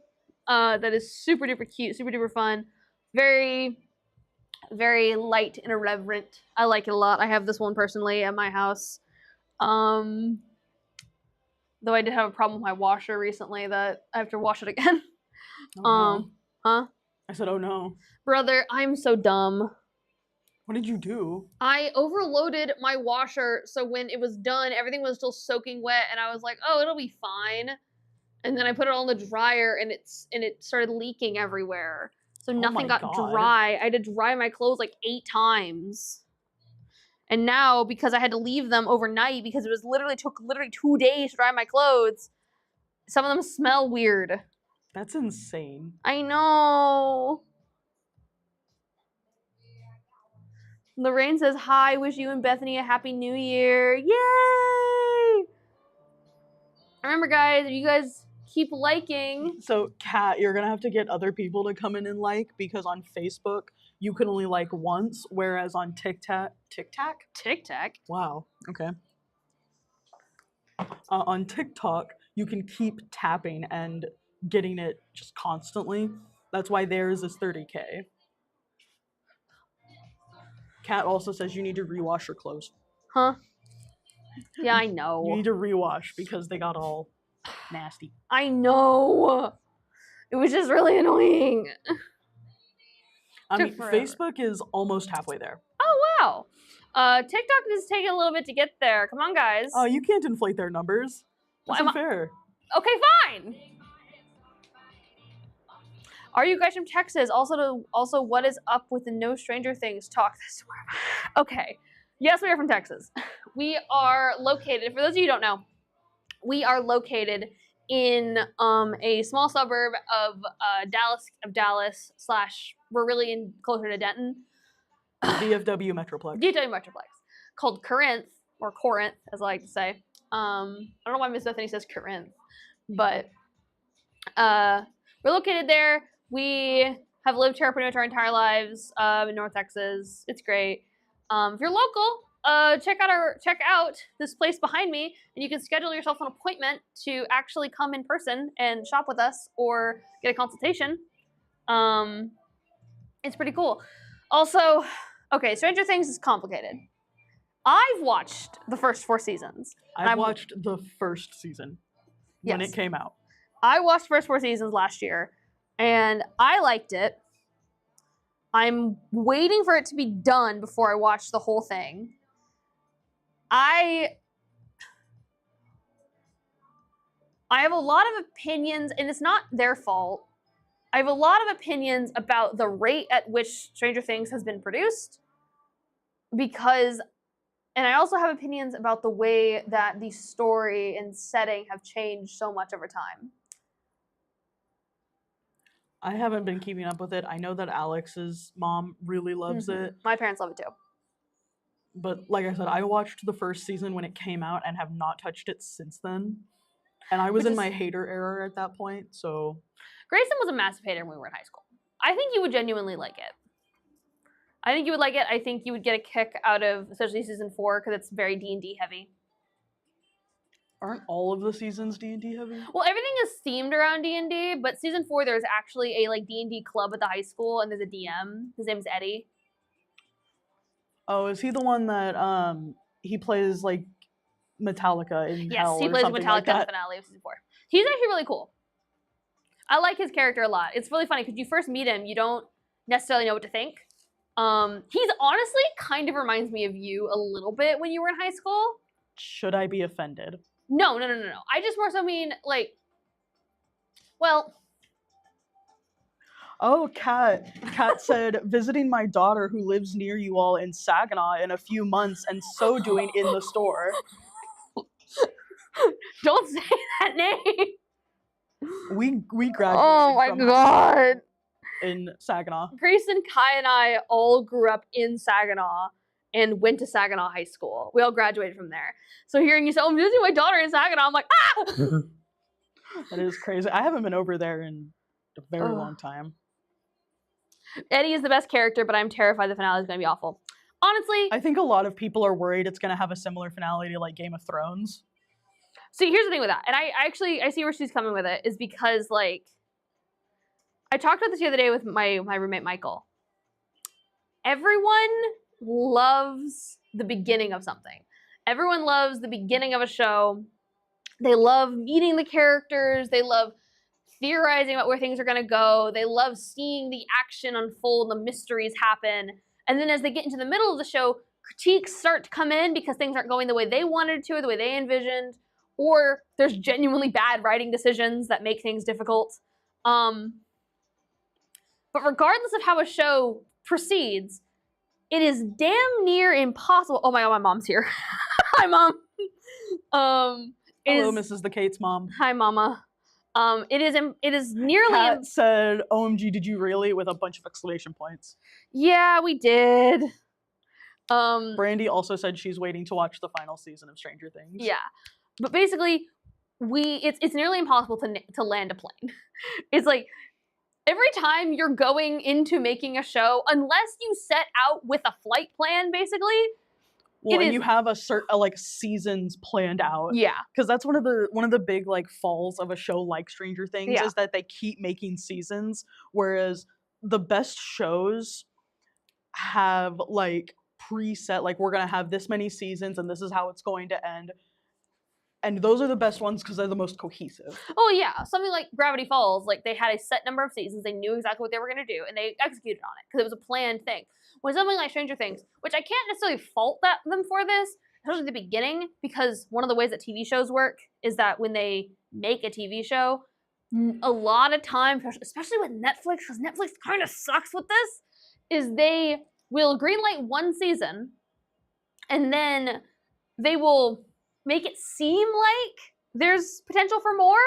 that is super duper cute, super duper fun, very, very light and irreverent. I like it a lot. I have this one personally at my house. Though I did have a problem with my washer recently that I have to wash it again. Oh, no. Huh? I said, oh no. Brother, I'm so dumb. What did you do? I overloaded my washer, so when it was done, everything was still soaking wet, and I was like, oh, it'll be fine. And then I put it on the dryer, and it started leaking everywhere. So nothing got dry. I had to dry my clothes like 8 times. And now, because I had to leave them overnight, because it was took 2 days to dry my clothes, some of them smell weird. That's insane. I know. Lorraine says, hi, wish you and Bethany a happy new year. Yay! Remember, guys, if you guys keep liking. So, Kat, you're going to have to get other people to come in and like, because on Facebook, you can only like once, whereas on TikTok? TikTok? Wow, okay. On TikTok, you can keep tapping and getting it just constantly. That's why theirs is 30K. Kat also says you need to rewash your clothes. Huh? Yeah, I know. You need to rewash because they got all nasty. I know. It was just really annoying. I mean, Facebook is almost halfway there. Oh, wow. TikTok is taking a little bit to get there. Come on, guys. Oh, you can't inflate their numbers. That's unfair. Okay, fine. Are you guys from Texas? Also, what is up with the No Stranger Things talk this morning? Okay. Yes, we are from Texas. We are located, for those of you who don't know, we are located in a small suburb of Dallas / we're really closer to Denton. DFW Metroplex. DFW Metroplex. Called Corinth, or Corinth, as I like to say. I don't know why Miss Bethany says Corinth, but we're located there. We have lived here pretty much our entire lives in North Texas. It's great. If you're local, check out this place behind me, and you can schedule yourself an appointment to actually come in person and shop with us or get a consultation. It's pretty cool. Also, okay, Stranger Things is complicated. I've watched the first 4 seasons. I've watched the first season when it came out. I watched the first 4 seasons last year, and I liked it. I'm waiting for it to be done before I watch the whole thing. I have a lot of opinions, and it's not their fault. I have a lot of opinions about the rate at which Stranger Things has been produced, and I also have opinions about the way that the story and setting have changed so much over time. I haven't been keeping up with it. I know that Alex's mom really loves it. My parents love it too. But like I said, I watched the first season when it came out and have not touched it since then. And I was in my hater era at that point, so... Grayson was a massive hater when we were in high school. I think you would genuinely like it. I think you would like it. I think you would get a kick out of, especially season 4, because it's very D&D heavy. Aren't all of the seasons D&D heavy? Well, everything is themed around D&D, but season 4 there's actually a D&D club at the high school, and there's a DM. His name's Eddie. Oh, is he the one that he plays Metallica in Hell? Yes, he plays Metallica in the that? finale of season 4. He's actually really cool. I like his character a lot. It's really funny because you first meet him, you don't necessarily know what to think. He's honestly kind of reminds me of you a little bit when you were in high school. Should I be offended? No. I just more so mean, well... Oh, Kat said, visiting my daughter who lives near you all in Saginaw in a few months and so doing in the store. Don't say that name! We graduated Oh my god! In Saginaw. Grayson, Kai, and I all grew up in Saginaw and went to Saginaw High School. We all graduated from there. So hearing you say, I'm visiting my daughter in Saginaw, I'm like, ah! That is crazy. I haven't been over there in a very long time. Eddie is the best character, but I'm terrified the finale is going to be awful. Honestly, I think a lot of people are worried it's going to have a similar finale to Game of Thrones. See, here's the thing with that, and I see where she's coming with it, is because I talked about this the other day with my roommate Michael. Everyone loves the beginning of something. Everyone loves the beginning of a show. They love meeting the characters. They love theorizing about where things are going to go. They love seeing the action unfold, the mysteries happen. And then as they get into the middle of the show, critiques start to come in because things aren't going the way they wanted to or the way they envisioned. Or there's genuinely bad writing decisions that make things difficult. But regardless of how a show proceeds, it is damn near impossible. Oh my god, my mom's here. Hi, Mom. Hello, Mrs. the Kate's mom. Hi, Mama. It is nearly... Kat said, OMG, did you really? With a bunch of exclamation points. Yeah, we did. Brandy also said she's waiting to watch the final season of Stranger Things. Yeah. But basically, it's nearly impossible to land a plane. It's every time you're going into making a show, unless you set out with a flight plan, basically, Well, and you have a certain like seasons planned out. Yeah, because that's one of the big like falls of a show like Stranger Things is that they keep making seasons, whereas the best shows have like preset, like we're gonna have this many seasons and this is how it's going to end. And those are the best ones because they're the most cohesive. Oh yeah, something like Gravity Falls, like they had a set number of seasons, they knew exactly what they were going to do, and they executed on it because it was a planned thing. When something like Stranger Things, which I can't necessarily fault them for this, especially at the beginning, because one of the ways that TV shows work is that when they make a TV show, a lot of time, especially with Netflix, because Netflix kind of sucks with this, is they will greenlight one season, and then they will make it seem like there's potential for more,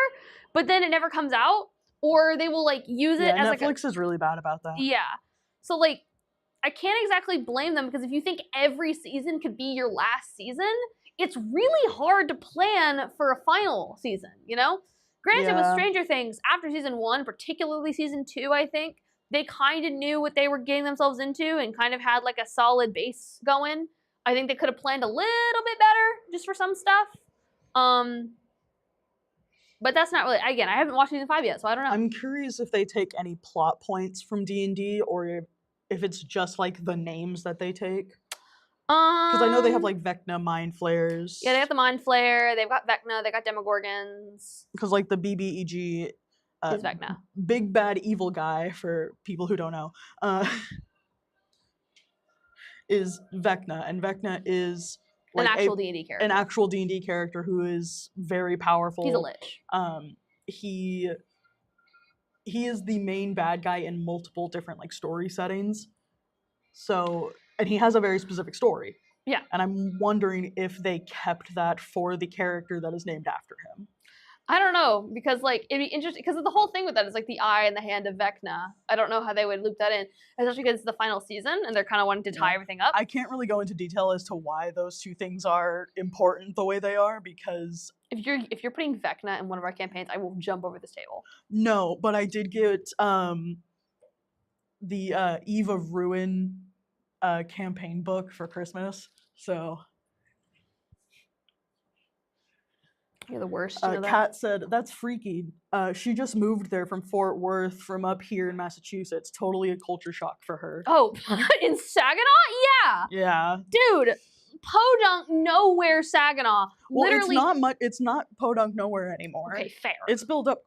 but then it never comes out, or they will like use it as Netflix is really bad about that. Yeah. So like I can't exactly blame them because if you think every season could be your last season, it's really hard to plan for a final season, you know? Granted, with Stranger Things, after season 1, particularly season 2, I think, they kind of knew what they were getting themselves into and kind of had like a solid base going. I think they could have planned a little bit better just for some stuff. But that's not really, again, I haven't watched season 5 yet, so I don't know. I'm curious if they take any plot points from D&D or if it's just like the names that they take. Because I know they have like Vecna mind flares. Yeah, they got the mind flare, they've got Vecna, they got Demogorgons. Because like the BBEG is Vecna. Big bad evil guy, for people who don't know, is Vecna, and Vecna is like an actual D&D character. An actual D&D character who is very powerful. He's a lich. He is the main bad guy in multiple different like story settings. So, and he has a very specific story. Yeah. And I'm wondering if they kept that for the character that is named after him. I don't know, because like it'd be interesting because the whole thing with that is like the eye and the hand of Vecna. I don't know how they would loop that in, especially because it's the final season and they're kind of wanting to tie everything up. I can't really go into detail as to why those two things are important the way they are, because if you're putting Vecna in one of our campaigns, I will jump over this table. No, but I did get the Eve of Ruin campaign book for Christmas, so. You're the worst. You know that? Kat said, that's freaky. She just moved there from Fort Worth from up here in Massachusetts. Totally a culture shock for her. Oh, in Saginaw? Yeah. Yeah. Dude, Podunk nowhere Saginaw. Well, Literally, it's not Podunk nowhere anymore. Okay, fair. It's built up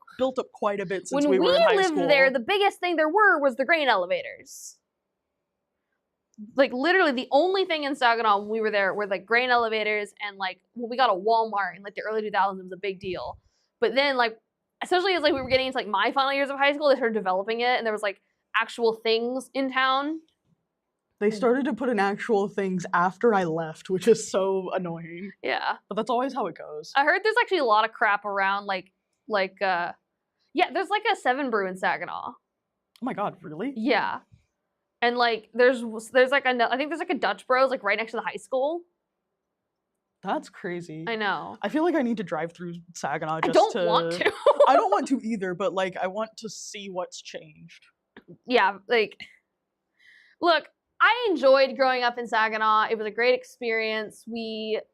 quite a bit since when we were in high school. When we lived there, the biggest thing there was the grain elevators. Like literally the only thing in Saginaw when we were there were like grain elevators and like when we got a Walmart in like the early 2000s, it was a big deal. But then like especially as like we were getting into like my final years of high school, they started developing it and there was like actual things in town. They started to put in actual things after I left, which is so annoying. Yeah. But that's always how it goes. I heard there's actually a lot of crap around yeah, there's like a 7 Brew in Saginaw. Oh my god, really? Yeah. And like there's like I think there's like a Dutch Bros like right next to the high school. That's crazy. I know. I feel like I need to drive through Saginaw just I don't want to. I don't want to either, but like I want to see what's changed. Yeah, like look, I enjoyed growing up in Saginaw. It was a great experience.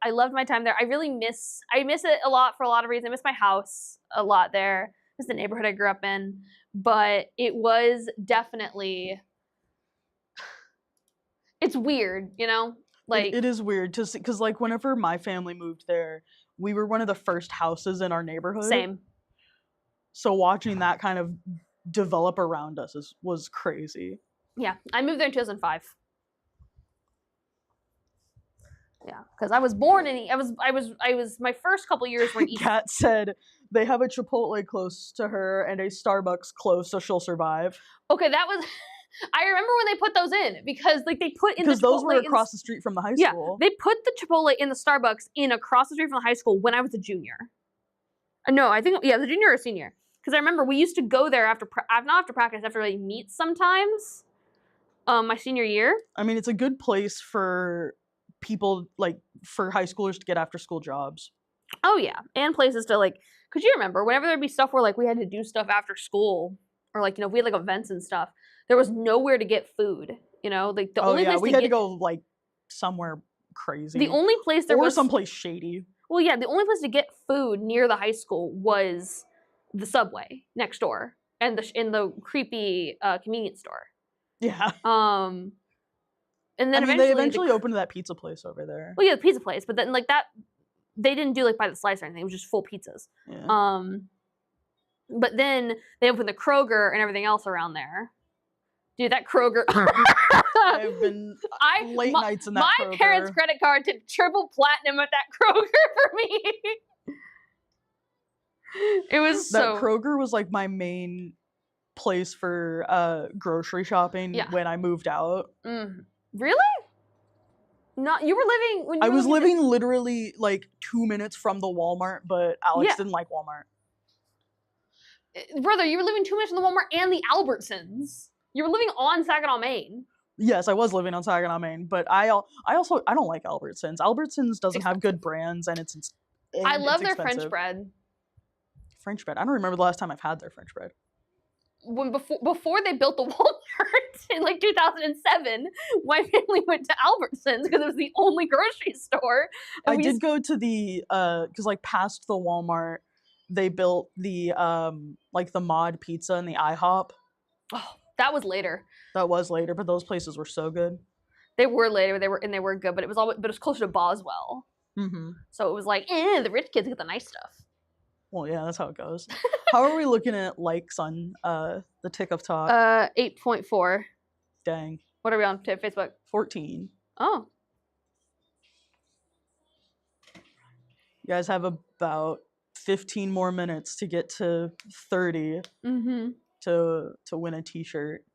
I loved my time there. I miss it a lot for a lot of reasons. I miss my house a lot there. I miss the neighborhood I grew up in. But it was definitely it's weird, you know? Like it is weird to see, because like whenever my family moved there, we were one of the first houses in our neighborhood. Same. So watching that kind of develop around us was crazy. Yeah, I moved there in 2005. Yeah, because I was born in I was my first couple years were in East. Kat said they have a Chipotle close to her and a Starbucks close, so she'll survive. Okay, that was. I remember when they put those in because like they put in because the those were across the street from the high school. Yeah, they put the Chipotle in the Starbucks in across the street from the high school when I was a junior. No, I think the junior or senior. Because I remember we used to go there after not after practice, after like meets sometimes. My senior year. I mean, it's a good place for people like for high schoolers to get after school jobs. Oh yeah, and places to like. Could you remember whenever there'd be stuff where like we had to do stuff after school, or like we had like events and stuff. There was nowhere to get food, like the only place we had to go like somewhere crazy. The only place there or was someplace shady. Well, yeah, the only place to get food near the high school was the Subway next door and in the creepy convenience store. Yeah. And then they eventually opened that pizza place over there. Well, yeah, the pizza place, but then like that, they didn't do like by the slice or anything. It was just full pizzas. Yeah. But then they opened the Kroger and everything else around there. Dude, that Kroger. I've been late nights in that Kroger. My parents' credit card did triple platinum at that Kroger for me. It was that Kroger was like my main place for grocery shopping when I moved out. Really? No, you were living when you I was living literally like 2 minutes from the Walmart, but Alex didn't like Walmart. Brother, you were living 2 minutes from the Walmart and the Albertsons. You were living on Saginaw, Maine. Yes, I was living on Saginaw, Maine, but I don't like Albertsons. Albertsons doesn't have good brands, and I love their French bread. French bread. I don't remember the last time I've had their French bread. Before they built the Walmart in like 2007, my family went to Albertsons because it was the only grocery store. I did go to the because like past the Walmart, they built the like the Mod Pizza and the IHOP. Oh, that was later. That was later, but those places were so good. They were later. They were good, but it was closer to Boswell. Mm-hmm. So it was like, the rich kids get the nice stuff. Well, yeah, that's how it goes. How are we looking at likes on the Tick of Talk? 8.4. Dang. What are we on Facebook? 14. Oh. You guys have about 15 more minutes to get to 30 to win a t-shirt.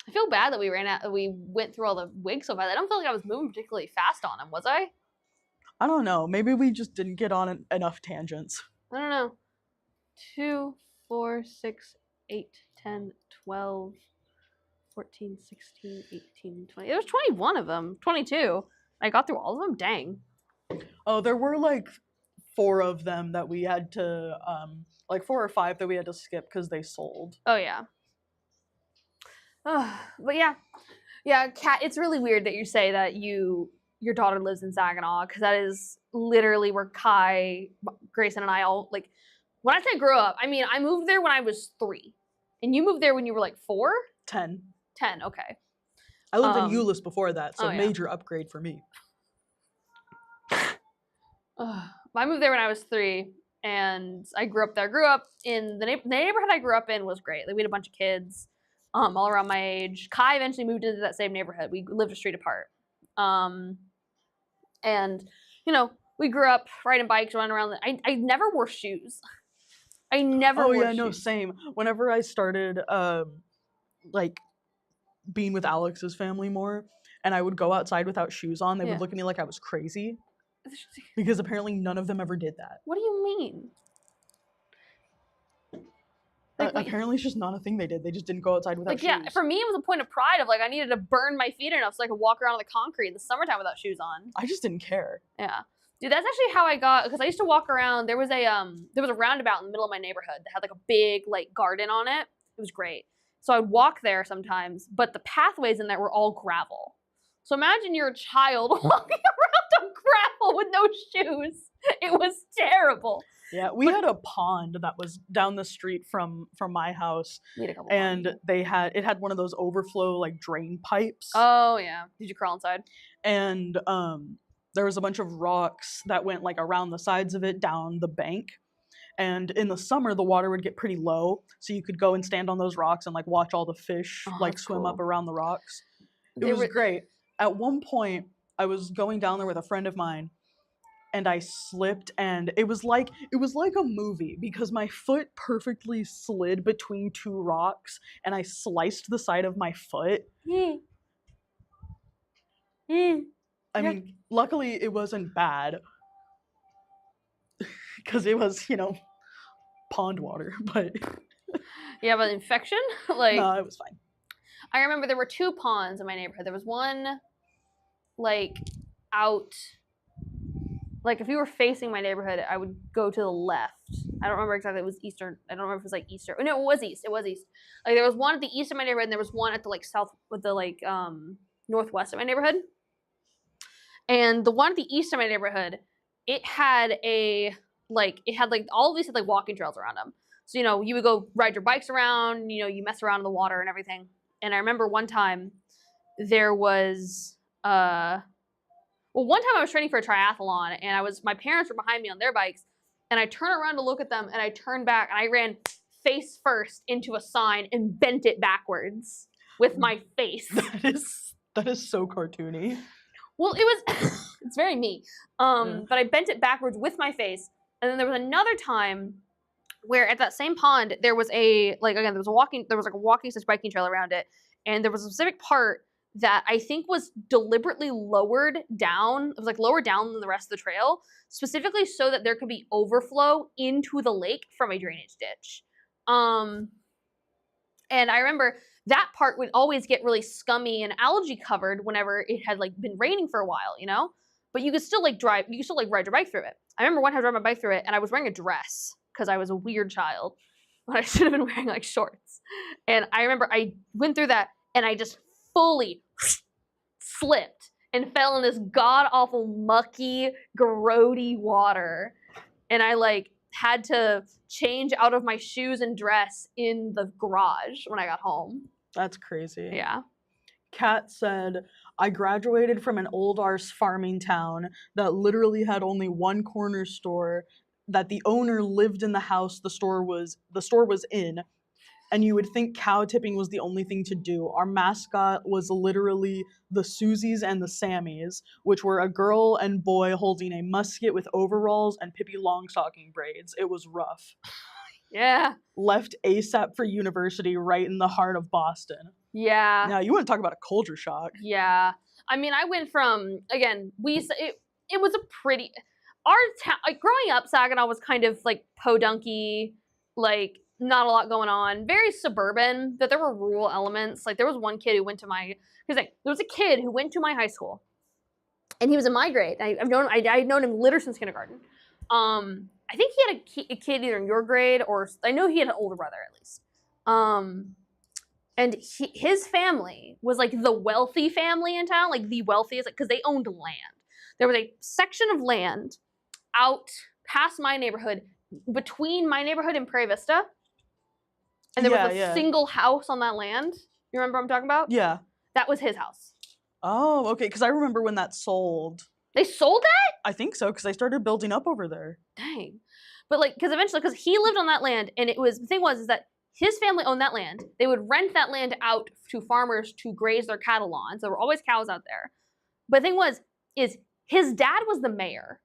I feel bad that we went through all the wigs so fast. I don't feel like I was moving particularly fast on them, was I? I don't know. Maybe we just didn't get on enough tangents. I don't know. 2, 4, 6, 8, 10, 12, 14, 16, 18, 20. There was 21 of them. 22. I got through all of them? Dang. Oh, there were like 4 of them that we had to, like 4 or 5 that we had to skip because they sold. Oh, yeah. But yeah. Yeah, Kat, it's really weird that you say that your daughter lives in Saginaw, because that is literally where Kai, Grayson, and I all, like, when I say grew up, I mean, I moved there when I was 3. And you moved there when you were like 4? 10. 10, okay. I lived in Euless before that, so yeah. Major upgrade for me. I moved there when I was 3, and I grew up there. I grew up in the neighborhood I grew up in was great. Like, we had a bunch of kids all around my age. Kai eventually moved into that same neighborhood. We lived a street apart. And, you know, we grew up riding bikes, running around. I never wore shoes. I never wore shoes. Oh, yeah, no, same. Whenever I started, like, being with Alex's family more, and I would go outside without shoes on, they would look at me like I was crazy. Because apparently none of them ever did that. What do you mean? Like, apparently it's just not a thing they did. They just didn't go outside without shoes. Yeah, for me it was a point of pride of like I needed to burn my feet enough so I could walk around on the concrete in the summertime without shoes on. I just didn't care. Yeah. Dude, that's actually how I got, because I used to walk around. There was a roundabout in the middle of my neighborhood that had like a big like garden on it. It was great. So I would walk there sometimes, but the pathways in there were all gravel. So imagine you're a child walking around on gravel with no shoes. It was terrible. Yeah, we had a pond that was down the street from my house, and it had one of those overflow like drain pipes. Oh yeah, did you crawl inside? And there was a bunch of rocks that went like around the sides of it down the bank. And in the summer, the water would get pretty low, so you could go and stand on those rocks and like watch all the fish like swim up around the rocks. It was great. At one point, I was going down there with a friend of mine, and I slipped, and it was like a movie because my foot perfectly slid between 2 rocks, and I sliced the side of my foot. I mean, luckily it wasn't bad because it was, you know, pond water, but yeah, but infection? Like, no, it was fine. I remember there were 2 ponds in my neighborhood. There was one like out, like if you were facing my neighborhood, I would go to the left. I don't remember exactly. It was eastern. I don't remember if it was like eastern. Oh, no, it was east. It was east. Like there was one at the east of my neighborhood, and there was one at the like south with the like northwest of my neighborhood. And the one at the east of my neighborhood, it had all of these had like walking trails around them. So, you would go ride your bikes around, you mess around in the water and everything. And I remember one time there was, one time I was training for a triathlon and my parents were behind me on their bikes, and I turned around to look at them, and I turned back and I ran face first into a sign and bent it backwards with my face. That is so cartoony. Well, it was, it's very me. But I bent it backwards with my face. And then there was another time where at that same pond, there was a walking / biking trail around it. And there was a specific part that I think was deliberately lowered down. It was like lower down than the rest of the trail, specifically so that there could be overflow into the lake from a drainage ditch. And I remember that part would always get really scummy and algae covered whenever it had like been raining for a while, but you could still ride your bike through it. I remember one time driving my bike through it and I was wearing a dress because I was a weird child, but I should have been wearing like shorts. And I remember I went through that and I just fully slipped and fell in this god-awful mucky, grody water. And I had to change out of my shoes and dress in the garage when I got home. That's crazy. Yeah. Kat said, I graduated from an old arse farming town that literally had only one corner store, that the owner lived in the house the store was in, and you would think cow tipping was the only thing to do. Our mascot was literally the Susies and the Sammies, which were a girl and boy holding a musket with overalls and Pippi Longstocking braids. It was rough. Yeah. Left ASAP for university right in the heart of Boston. Yeah. Now, you want to talk about a culture shock. Yeah. I mean, I went from, again, it was a pretty, our town, growing up, Saginaw was kind of like podunky, not a lot going on, very suburban, but there were rural elements. There was one kid who went to there was a kid who went to my high school, and he was in my grade. I'd known him literally since kindergarten. I think he had a kid either in your grade, or I know he had an older brother at least. And his family was the wealthy family in town, the wealthiest, because they owned land. There was a section of land out past my neighborhood, between my neighborhood and Prairie Vista. And there was a single house on that land. You remember what I'm talking about? Yeah. That was his house. Oh, okay, because I remember when that sold. They sold that? I think so, because they started building up over there. Dang. But because he lived on that land, and the thing was that his family owned that land. They would rent that land out to farmers to graze their cattle on. So there were always cows out there. But the thing is his dad was the mayor.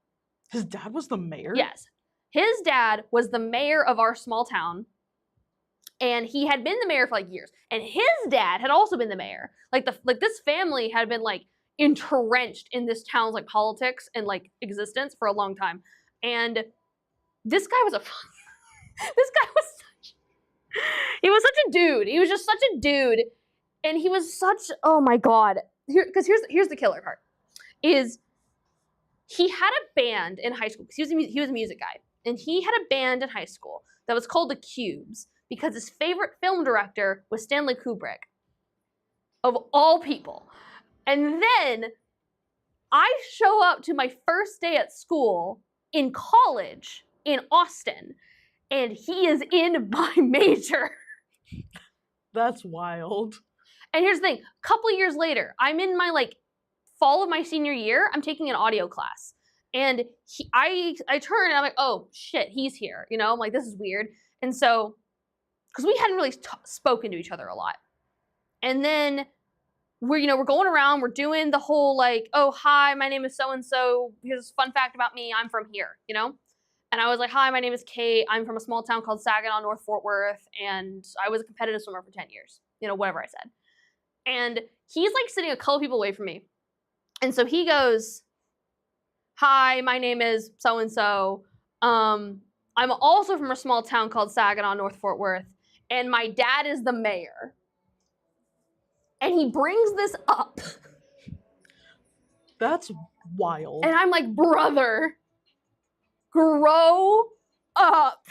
His dad was the mayor? Yes. His dad was the mayor of our small town. And he had been the mayor for years. And his dad had also been the mayor. This family had been entrenched in this town's politics and existence for a long time. And this guy was he was such a dude. He was just such a dude. And he was oh my God. Here's the killer part. Is he had a band in high school, because he was a music guy. And he had a band in high school that was called the Cubes, because his favorite film director was Stanley Kubrick, of all people. And then I show up to my first day at school in college in Austin, and he is in my major. That's wild. And here's the thing. A couple of years later, I'm in my fall of my senior year, I'm taking an audio class. And I turn and I'm like, oh shit, he's here. I'm like, this is weird. And so, because we hadn't really spoken to each other a lot. And then we're going around, we're doing the whole oh, hi, my name is so-and-so. Here's a fun fact about me, I'm from here, And I was like, hi, my name is Kate. I'm from a small town called Saginaw, North Fort Worth. And I was a competitive swimmer for 10 years. Whatever I said. And he's sitting a couple people away from me. And so he goes, hi, my name is so-and-so. I'm also from a small town called Saginaw, North Fort Worth. And my dad is the mayor. And he brings this up. That's wild. And I'm like, brother, grow up.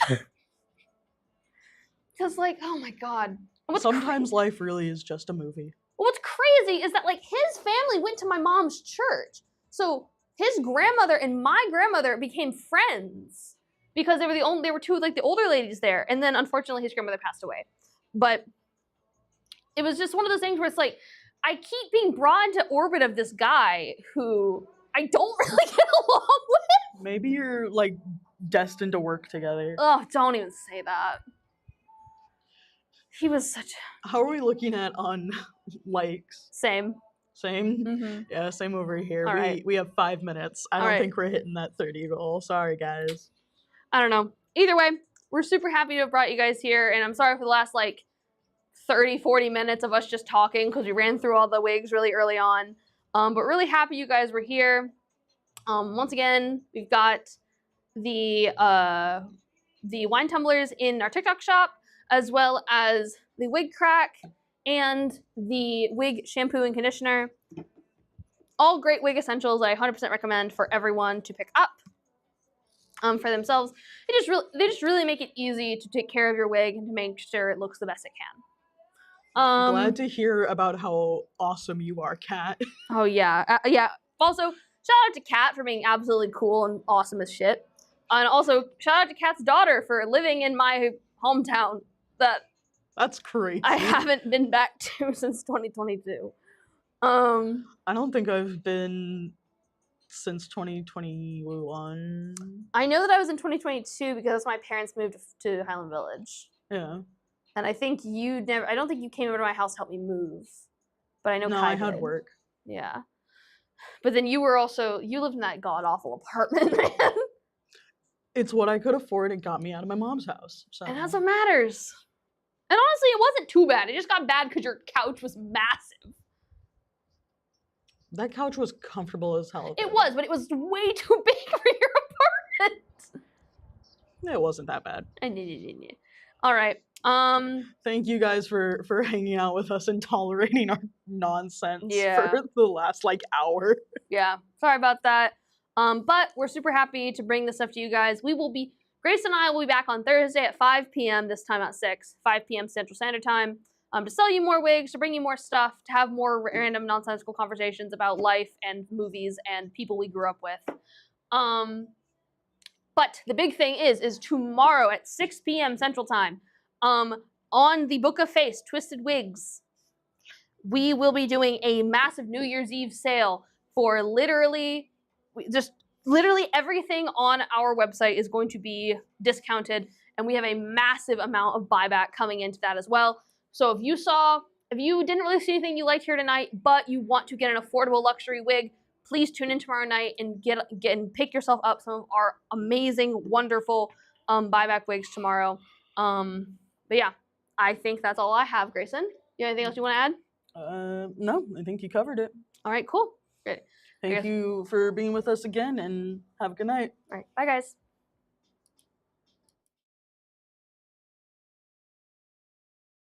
Because oh my God. Sometimes life really is just a movie. What's crazy is that his family went to my mom's church. So his grandmother and my grandmother became friends because they were two like the older ladies there, and then unfortunately his grandmother passed away. But it was just one of those things where it's like I keep being brought into orbit of this guy who I don't really get along with. Maybe you're like destined to work together. Oh, don't even say that. He was such. How are we looking at on likes? Same. Same? Yeah, same over here. All right. We have 5 minutes. I don't think we're hitting that 30 goal. Sorry, guys. I don't know. Either way, we're super happy to have brought you guys here, and I'm sorry for the last, 30, 40 minutes of us just talking because we ran through all the wigs really early on. But really happy you guys were here. Once again, we've got the wine tumblers in our TikTok shop, as well as the wig crack and the wig shampoo and conditioner. All great wig essentials I 100% recommend for everyone to pick up for themselves. They just really make it easy to take care of your wig and to make sure it looks the best it can. Glad to hear about how awesome you are, Kat. Oh yeah, yeah. Also, shout out to Kat for being absolutely cool and awesome as shit. And also, shout out to Kat's daughter for living in my hometown That's crazy. I haven't been back to since 2022. I don't think I've been since 2021. I know that I was in 2022 because my parents moved to Highland Village. Yeah. And I think I don't think you came over to my house to help me move. But I know I had work. Yeah. But then you lived in that god-awful apartment, man. It's what I could afford. It got me out of my mom's house. So. And that's what matters. And honestly, it wasn't too bad. It just got bad because your couch was massive. That couch was comfortable as hell. It was, but it was way too big for your apartment. It wasn't that bad. All right. Thank you guys for hanging out with us and tolerating our nonsense for the last hour. Yeah. Sorry about that. But we're super happy to bring this stuff to you guys. Grace and I will be back on Thursday at 5 p.m. this time at 5 p.m. Central Standard Time. To sell you more wigs, to bring you more stuff, to have more random nonsensical conversations about life and movies and people we grew up with. But the big thing is tomorrow at 6 p.m. Central Time, on the Book of Face, Twisted Wigs, we will be doing a massive New Year's Eve sale for literally everything on our website is going to be discounted, and we have a massive amount of buyback coming into that as well. So if you didn't really see anything you liked here tonight, but you want to get an affordable luxury wig, please tune in tomorrow night and get and pick yourself up some of our amazing, wonderful buyback wigs tomorrow. But yeah, I think that's all I have, Grayson. You have anything else you want to add? No, I think you covered it. All right, cool. Great. Thank you for being with us again, and have a good night. All right, bye guys.